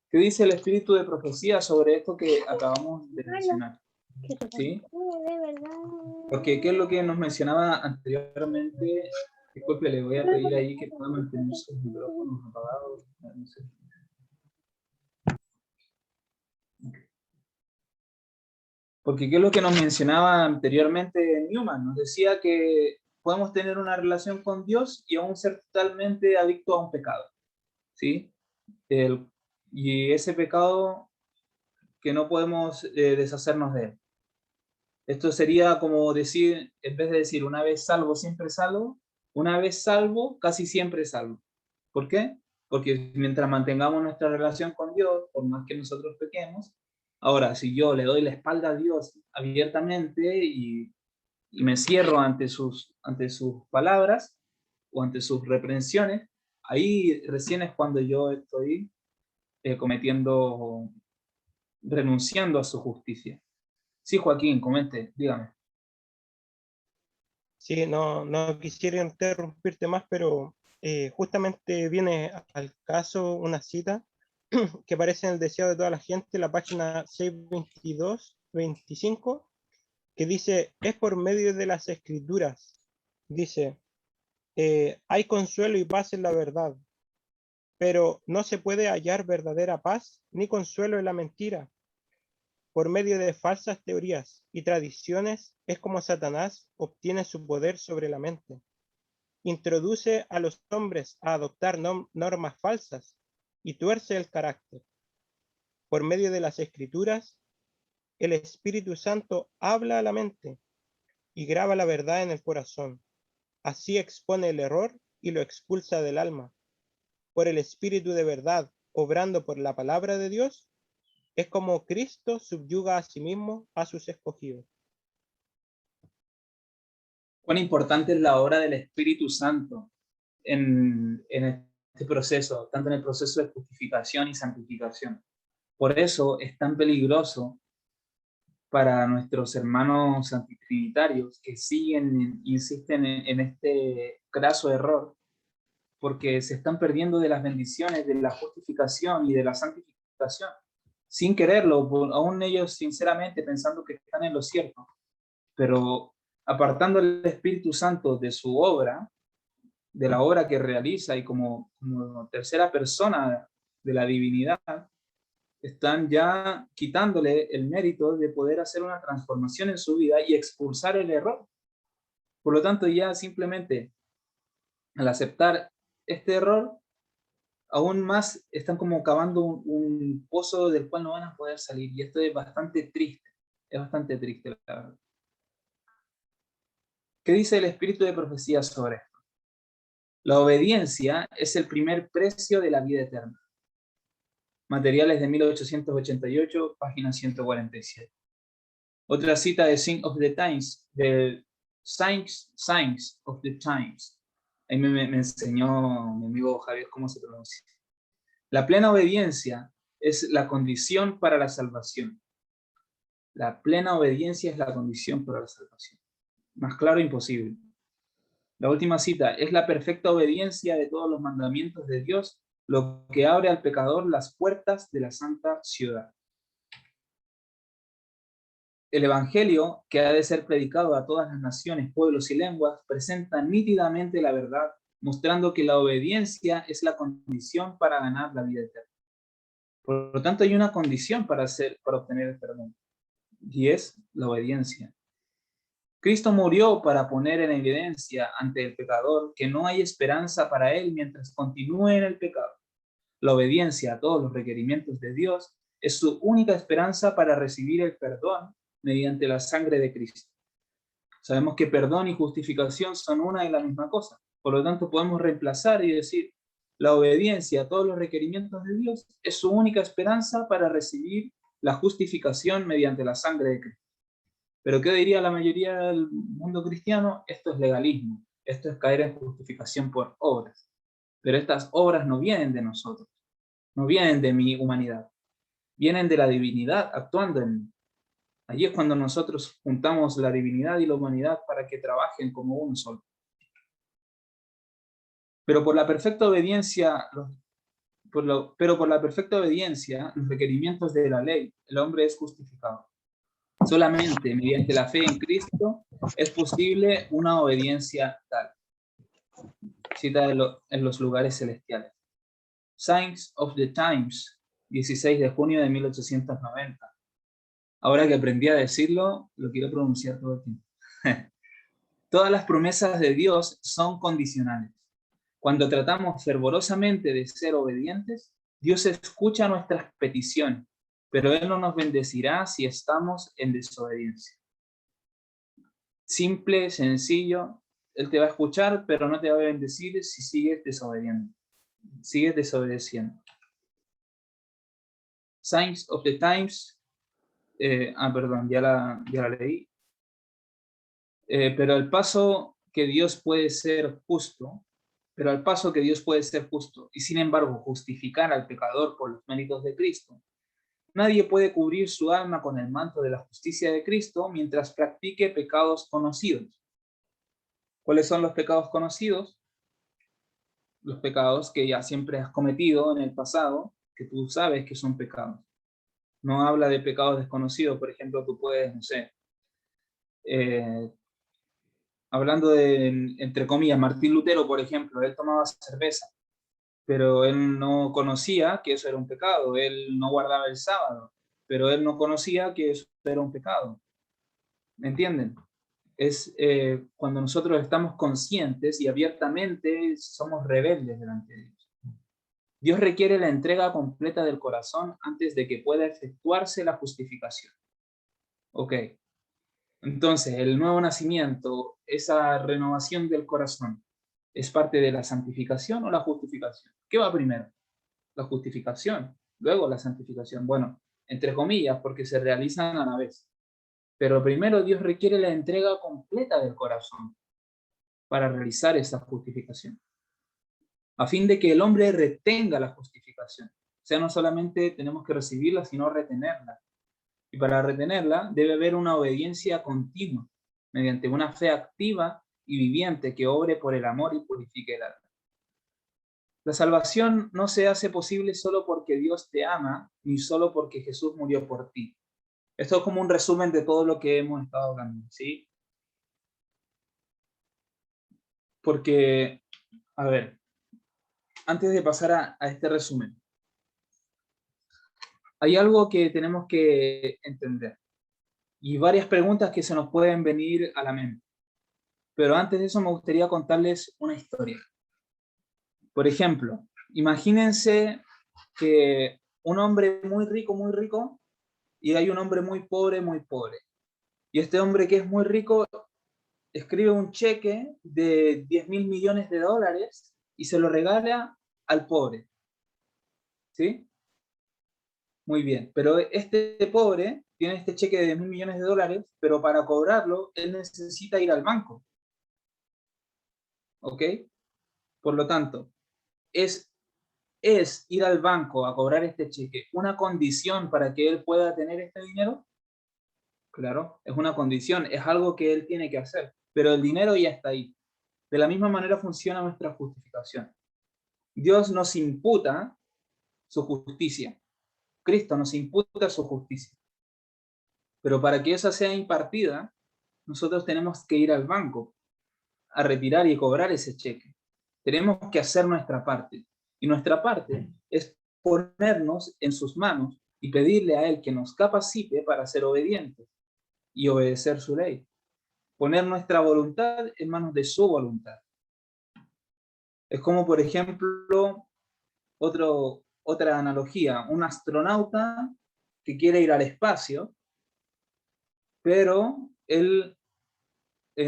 S1: ¿Qué dice el espíritu de profecía sobre esto que acabamos de mencionar? ¿Sí? Porque ¿qué es lo que nos mencionaba anteriormente? Disculpe, le voy a pedir ahí que pueda mantener sus micrófonos apagados. No sé. Porque ¿qué es lo que nos mencionaba anteriormente Newman? Nos decía que podemos tener una relación con Dios y aún ser totalmente adicto a un pecado. ¿Sí? Y ese pecado que no podemos deshacernos de él. Esto sería como decir, en vez de decir una vez salvo, siempre salvo, Una vez salvo, casi siempre salvo. ¿Por qué? Porque mientras mantengamos nuestra relación con Dios, por más que nosotros pequemos, ahora, si yo le doy la espalda a Dios abiertamente y me cierro ante sus palabras o ante sus reprensiones, ahí recién es cuando yo estoy renunciando a su justicia. Sí, Joaquín, comente, dígame.
S2: Sí, no quisiera interrumpirte más, pero justamente viene al caso una cita que aparece en el Deseado de toda la gente, la página 622-25, que dice, es por medio de las escrituras. Dice, hay consuelo y paz en la verdad, pero no se puede hallar verdadera paz ni consuelo en la mentira. Por medio de falsas teorías y tradiciones es como Satanás obtiene su poder sobre la mente. Introduce a los hombres a adoptar normas falsas y tuerce el carácter. Por medio de las escrituras, el Espíritu Santo habla a la mente y graba la verdad en el corazón. Así expone el error y lo expulsa del alma. Por el Espíritu de verdad, obrando por la palabra de Dios, es como Cristo subyuga a sí mismo a sus escogidos.
S1: Cuán importante es la obra del Espíritu Santo en este proceso, tanto en el proceso de justificación y santificación. Por eso es tan peligroso para nuestros hermanos antitrinitarios que insisten en este graso error, porque se están perdiendo de las bendiciones de la justificación y de la santificación, sin quererlo, aún ellos sinceramente pensando que están en lo cierto, pero apartando el Espíritu Santo de su obra, de la obra que realiza y como tercera persona de la divinidad, están ya quitándole el mérito de poder hacer una transformación en su vida y expulsar el error. Por lo tanto, ya simplemente al aceptar este error, aún más están como cavando un pozo del cual no van a poder salir. Y esto es bastante triste, la verdad. ¿Qué dice el espíritu de profecía sobre esto? La obediencia es el primer precio de la vida eterna. Materiales de 1888, página 147. Otra cita de Signs of the Times, de Signs of the Times. Ahí me enseñó mi amigo Javier cómo se pronuncia. La plena obediencia es la condición para la salvación. La plena obediencia es la condición para la salvación. Más claro imposible. La última cita, es la perfecta obediencia de todos los mandamientos de Dios lo que abre al pecador las puertas de la santa ciudad. El Evangelio, que ha de ser predicado a todas las naciones, pueblos y lenguas, presenta nítidamente la verdad, mostrando que la obediencia es la condición para ganar la vida eterna. Por lo tanto, hay una condición para obtener el perdón, y es la obediencia. Cristo murió para poner en evidencia ante el pecador que no hay esperanza para él mientras continúe en el pecado. La obediencia a todos los requerimientos de Dios es su única esperanza para recibir el perdón mediante la sangre de Cristo. Sabemos que perdón y justificación son una y la misma cosa. Por lo tanto, podemos reemplazar y decir, la obediencia a todos los requerimientos de Dios es su única esperanza para recibir la justificación mediante la sangre de Cristo. Pero ¿qué diría la mayoría del mundo cristiano? Esto es legalismo, esto es caer en justificación por obras. Pero estas obras no vienen de nosotros, no vienen de mi humanidad, vienen de la divinidad actuando en mí. Allí es cuando nosotros juntamos la divinidad y la humanidad para que trabajen como uno solo. Pero por la perfecta obediencia, los requerimientos de la ley, el hombre es justificado. Solamente mediante la fe en Cristo es posible una obediencia tal. Cita en los lugares celestiales. Signs of the Times, 16 de junio de 1890. Ahora que aprendí a decirlo, lo quiero pronunciar todo el tiempo. Todas las promesas de Dios son condicionales. Cuando tratamos fervorosamente de ser obedientes, Dios escucha nuestras peticiones, pero Él no nos bendecirá si estamos en desobediencia. Simple, sencillo, Él te va a escuchar, pero no te va a bendecir si sigues desobediendo. Sigues desobedeciendo. Signs of the Times. Perdón, ya la leí. Pero al paso que Dios puede ser justo, y sin embargo justificar al pecador por los méritos de Cristo, nadie puede cubrir su alma con el manto de la justicia de Cristo mientras practique pecados conocidos. ¿Cuáles son los pecados conocidos? Los pecados que ya siempre has cometido en el pasado, que tú sabes que son pecados. No habla de pecados desconocidos. Por ejemplo, tú puedes, no sé, hablando de, entre comillas, Martín Lutero, por ejemplo, él tomaba cerveza, pero él no conocía que eso era un pecado. Él no guardaba el sábado, pero él no conocía que eso era un pecado. ¿Me entienden? Es cuando nosotros estamos conscientes y abiertamente somos rebeldes delante de Dios. Dios requiere la entrega completa del corazón antes de que pueda efectuarse la justificación. Ok. Entonces, el nuevo nacimiento, esa renovación del corazón, ¿es parte de la santificación o la justificación? ¿Qué va primero? La justificación, luego la santificación. Bueno, entre comillas, porque se realizan a la vez. Pero primero Dios requiere la entrega completa del corazón para realizar esa justificación, a fin de que el hombre retenga la justificación. O sea, no solamente tenemos que recibirla, sino retenerla. Y para retenerla debe haber una obediencia continua, mediante una fe activa y viviente que obre por el amor y purifique el alma. La salvación no se hace posible solo porque Dios te ama, ni solo porque Jesús murió por ti. Esto es como un resumen de todo lo que hemos estado hablando, ¿sí? Porque, a ver, antes de pasar a este resumen, hay algo que tenemos que entender y varias preguntas que se nos pueden venir a la mente. Pero antes de eso me gustaría contarles una historia. Por ejemplo, imagínense que un hombre muy rico, y hay un hombre muy pobre, muy pobre. Y este hombre que es muy rico escribe un cheque de 10.000 millones de dólares y se lo regala al pobre. ¿Sí? Muy bien. Pero este pobre tiene este cheque de 10.000 millones de dólares, pero para cobrarlo, él necesita ir al banco. ¿Ok? Por lo tanto, es ir al banco a cobrar este cheque una condición para que él pueda tener este dinero. Claro, es una condición, es algo que él tiene que hacer, pero el dinero ya está ahí. De la misma manera funciona nuestra justificación. Dios nos imputa su justicia. Cristo nos imputa su justicia. Pero para que esa sea impartida, nosotros tenemos que ir al banco a retirar y cobrar ese cheque. Tenemos que hacer nuestra parte. Y nuestra parte es ponernos en sus manos y pedirle a Él que nos capacite para ser obedientes y obedecer su ley. Poner nuestra voluntad en manos de su voluntad. Es como, por ejemplo, otra analogía, un astronauta que quiere ir al espacio, pero él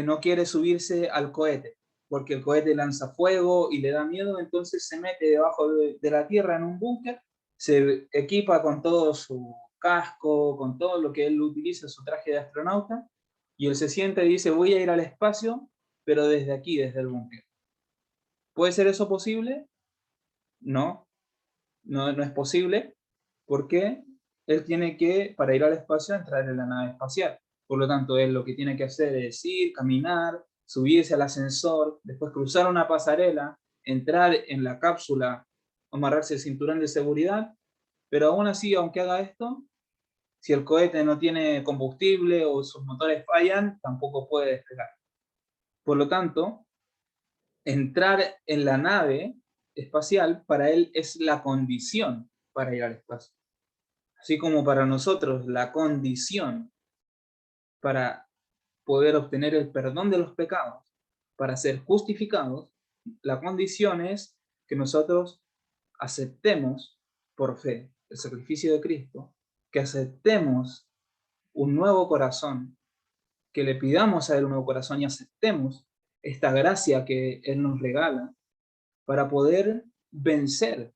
S1: no quiere subirse al cohete, porque el cohete lanza fuego y le da miedo, entonces se mete debajo de la tierra en un búnker, se equipa con todo su casco, con todo lo que él utiliza, su traje de astronauta, y él se sienta y dice, voy a ir al espacio, pero desde aquí, desde el búnker. ¿Puede ser eso posible? No, no es posible, porque él tiene que, para ir al espacio, entrar en la nave espacial. Por lo tanto, él lo que tiene que hacer es ir, caminar, subirse al ascensor, después cruzar una pasarela, entrar en la cápsula, amarrarse el cinturón de seguridad, pero aún así, aunque haga esto, si el cohete no tiene combustible o sus motores fallan, tampoco puede despegar. Por lo tanto, entrar en la nave espacial para él es la condición para ir al espacio. Así como para nosotros la condición para poder obtener el perdón de los pecados, para ser justificados, la condición es que nosotros aceptemos por fe el sacrificio de Cristo, que aceptemos un nuevo corazón, que le pidamos a Él un nuevo corazón y aceptemos esta gracia que Él nos regala para poder vencer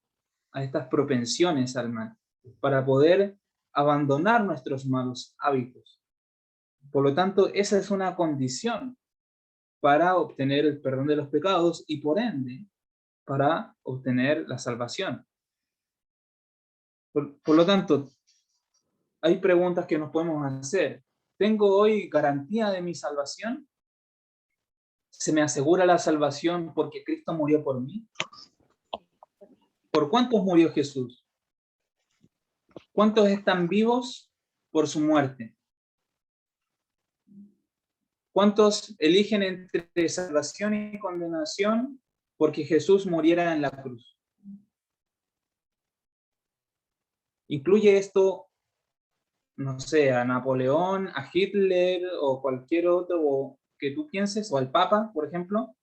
S1: a estas propensiones al mal, para poder abandonar nuestros malos hábitos. Por lo tanto, esa es una condición para obtener el perdón de los pecados y por ende para obtener la salvación. Por lo tanto, hay preguntas que nos podemos hacer. ¿Tengo hoy garantía de mi salvación? ¿Se me asegura la salvación porque Cristo murió por mí? ¿Por cuántos murió Jesús? ¿Cuántos están vivos por su muerte? ¿Cuántos eligen entre salvación y condenación porque Jesús muriera en la cruz? ¿Incluye esto, no sé, a Napoleón, a Hitler o cualquier otro que tú pienses, o al Papa, por ejemplo?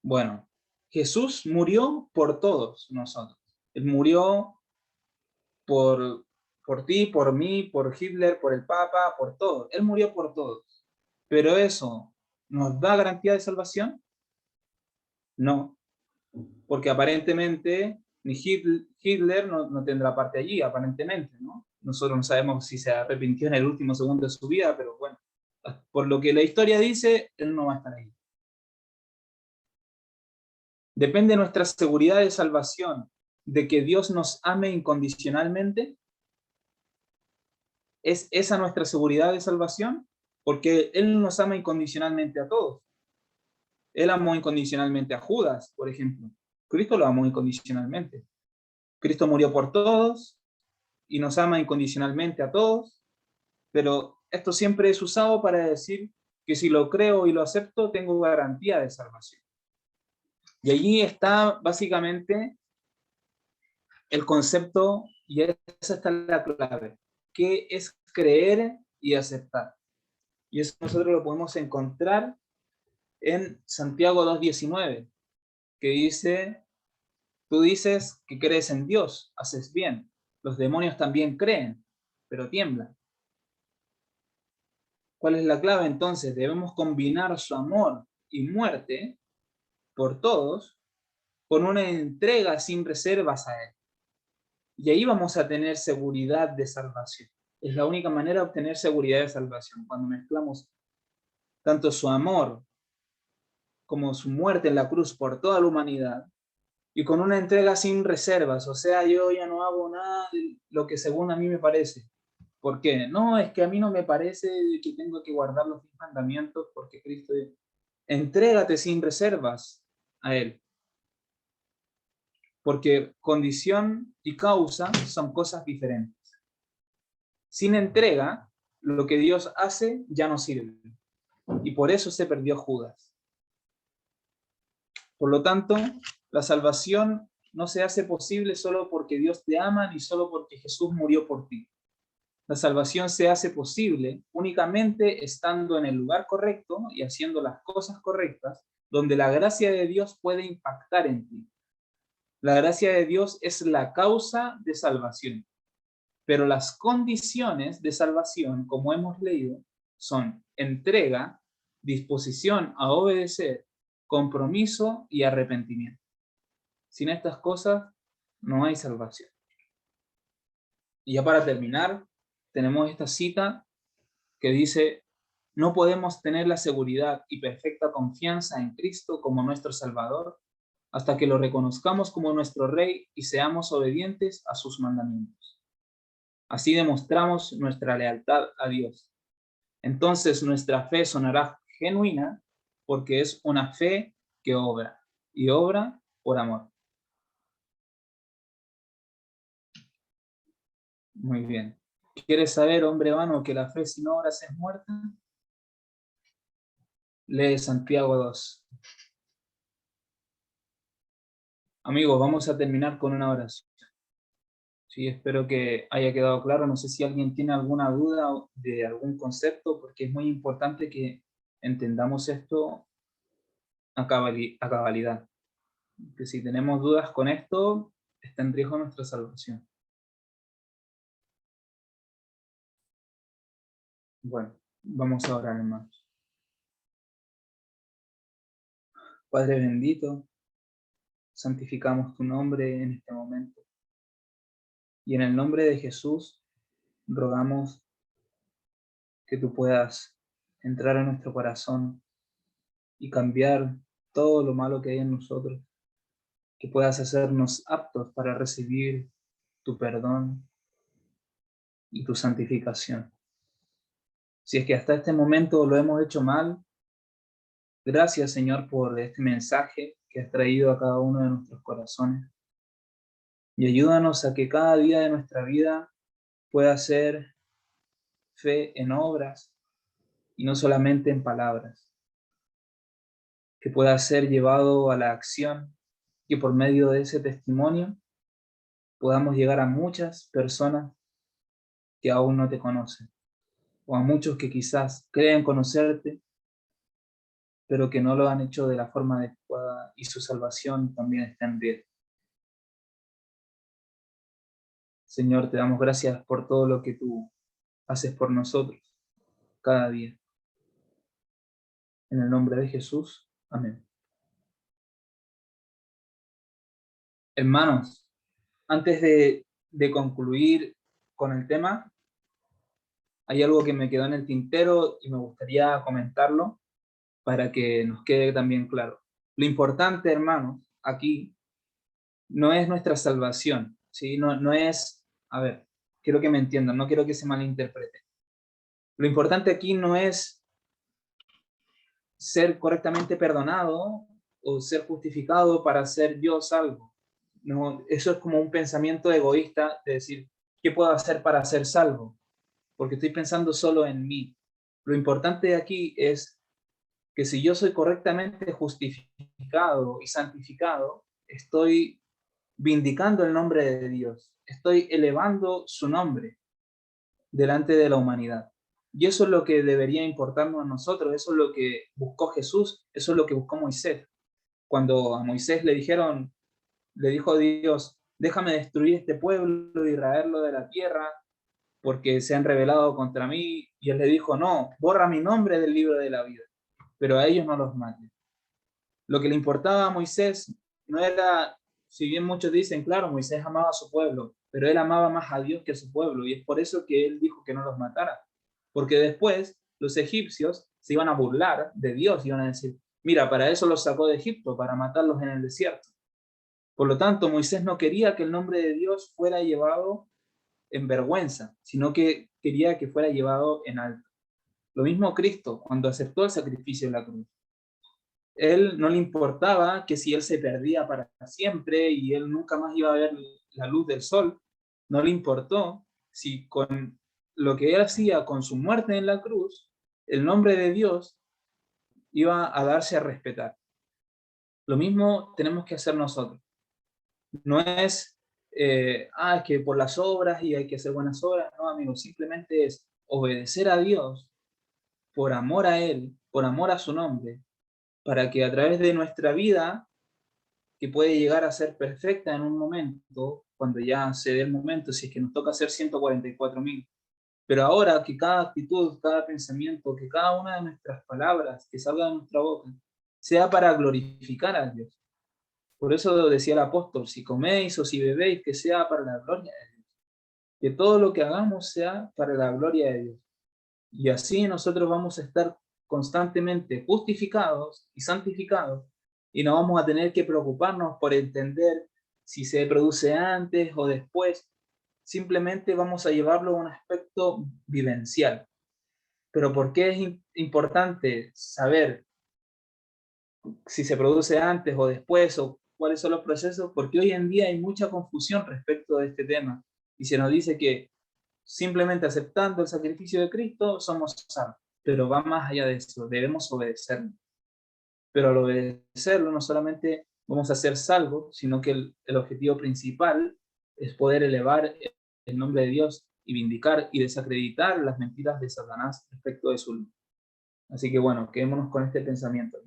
S1: Bueno, Jesús murió por todos nosotros. Él murió por ti, por mí, por Hitler, por el Papa, por todos. Él murió por todos. Pero eso, ¿nos da garantía de salvación? No, porque aparentemente ni Hitler no tendrá parte allí, aparentemente, ¿no? Nosotros no sabemos si se arrepintió en el último segundo de su vida, pero bueno, por lo que la historia dice, él no va a estar ahí. Depende de nuestra seguridad de salvación, de que Dios nos ame incondicionalmente. ¿Es esa nuestra seguridad de salvación? Porque Él nos ama incondicionalmente a todos. Él amó incondicionalmente a Judas, por ejemplo. Cristo lo amó incondicionalmente. Cristo murió por todos y nos ama incondicionalmente a todos, pero esto siempre es usado para decir que si lo creo y lo acepto, tengo garantía de salvación. Y allí está básicamente el concepto, y esa está la clave, que es creer y aceptar. Y eso nosotros lo podemos encontrar en Santiago 2:19, que dice, tú dices que crees en Dios, haces bien. Los demonios también creen, pero tiemblan. ¿Cuál es la clave entonces? Debemos combinar su amor y muerte por todos con una entrega sin reservas a Él. Y ahí vamos a tener seguridad de salvación. Es la única manera de obtener seguridad de salvación, cuando mezclamos tanto su amor como su muerte en la cruz por toda la humanidad, y con una entrega sin reservas, o sea, yo ya no hago nada de lo que según a mí me parece. ¿Por qué? No, es que a mí no me parece que tengo que guardar los 10 mandamientos porque Cristo... Entrégate sin reservas a Él. Porque condición y causa son cosas diferentes. Sin entrega, lo que Dios hace ya no sirve. Y por eso se perdió Judas. Por lo tanto, la salvación no se hace posible solo porque Dios te ama ni solo porque Jesús murió por ti. La salvación se hace posible únicamente estando en el lugar correcto y haciendo las cosas correctas, donde la gracia de Dios puede impactar en ti. La gracia de Dios es la causa de salvación, pero las condiciones de salvación, como hemos leído, son entrega, disposición a obedecer, compromiso y arrepentimiento. Sin estas cosas no hay salvación. Y ya para terminar, tenemos esta cita que dice, no podemos tener la seguridad y perfecta confianza en Cristo como nuestro Salvador hasta que lo reconozcamos como nuestro Rey y seamos obedientes a sus mandamientos. Así demostramos nuestra lealtad a Dios. Entonces nuestra fe sonará genuina porque es una fe que obra y obra por amor. Muy bien. ¿Quieres saber, hombre vano, que la fe sin obras es muerta? Lee Santiago 2. Amigos, vamos a terminar con una oración. Sí, espero que haya quedado claro. No sé si alguien tiene alguna duda de algún concepto, porque es muy importante que entendamos esto a cabalidad. Que si tenemos dudas con esto, está en riesgo nuestra salvación. Bueno, vamos a orar, hermanos. Padre bendito, santificamos tu nombre en este momento. Y en el nombre de Jesús, rogamos que tú puedas entrar a nuestro corazón y cambiar todo lo malo que hay en nosotros, que puedas hacernos aptos para recibir tu perdón y tu santificación. Si es que hasta este momento lo hemos hecho mal, gracias, Señor, por este mensaje que has traído a cada uno de nuestros corazones. Y ayúdanos a que cada día de nuestra vida pueda ser fe en obras y no solamente en palabras. Que pueda ser llevado a la acción, que por medio de ese testimonio podamos llegar a muchas personas que aún no te conocen, o a muchos que quizás creen conocerte, pero que no lo han hecho de la forma adecuada y su salvación también está en riesgo. Señor, te damos gracias por todo lo que tú haces por nosotros cada día. En el nombre de Jesús, amén. Hermanos, antes de concluir con el tema, hay algo que me quedó en el tintero y me gustaría comentarlo para que nos quede también claro. Lo importante, hermanos, aquí no es nuestra salvación, ¿sí? No es, a ver, quiero que me entiendan, no quiero que se malinterprete. Lo importante aquí no es ser correctamente perdonado o ser justificado para ser yo salvo. No, eso es como un pensamiento egoísta de decir, ¿qué puedo hacer para ser salvo? Porque estoy pensando solo en mí. Lo importante aquí es que si yo soy correctamente justificado y santificado, estoy vindicando el nombre de Dios, estoy elevando su nombre delante de la humanidad. Y eso es lo que debería importarnos a nosotros, eso es lo que buscó Jesús, eso es lo que buscó Moisés. Cuando a Moisés le dijo Dios, déjame destruir este pueblo y raerlo de la tierra, porque se han rebelado contra mí, y él le dijo, no, borra mi nombre del libro de la vida, pero a ellos no los mates. Lo que le importaba a Moisés no era, si bien muchos dicen, claro, Moisés amaba a su pueblo, pero él amaba más a Dios que a su pueblo, y es por eso que él dijo que no los matara, porque después los egipcios se iban a burlar de Dios, iban a decir, mira, para eso los sacó de Egipto, para matarlos en el desierto. Por lo tanto, Moisés no quería que el nombre de Dios fuera llevado en vergüenza, sino que quería que fuera llevado en alto. Lo mismo Cristo, cuando aceptó el sacrificio de la cruz. Él no le importaba que si él se perdía para siempre y él nunca más iba a ver la luz del sol, no le importó si con lo que él hacía con su muerte en la cruz, el nombre de Dios iba a darse a respetar. Lo mismo tenemos que hacer nosotros. No es, es que por las obras y hay que hacer buenas obras, no, amigo, simplemente es obedecer a Dios por amor a Él, por amor a su nombre, para que a través de nuestra vida, que puede llegar a ser perfecta en un momento, cuando ya se dé el momento, si es que nos toca hacer 144.000, pero ahora que cada actitud, cada pensamiento, que cada una de nuestras palabras que salga de nuestra boca, sea para glorificar a Dios. Por eso decía el apóstol, si coméis o si bebéis, que sea para la gloria de Dios. Que todo lo que hagamos sea para la gloria de Dios. Y así nosotros vamos a estar constantemente justificados y santificados, y no vamos a tener que preocuparnos por entender si se produce antes o después. Simplemente vamos a llevarlo a un aspecto vivencial. Pero ¿por qué es importante saber si se produce antes o después o cuáles son los procesos? Porque hoy en día hay mucha confusión respecto de este tema y se nos dice que simplemente aceptando el sacrificio de Cristo somos salvos, pero va más allá de eso, debemos obedecerlo. Pero al obedecerlo no solamente vamos a ser salvos, sino que el objetivo principal es poder elevar el nombre de Dios y vindicar y desacreditar las mentiras de Satanás respecto de su luz. Así que bueno, quedémonos con este pensamiento.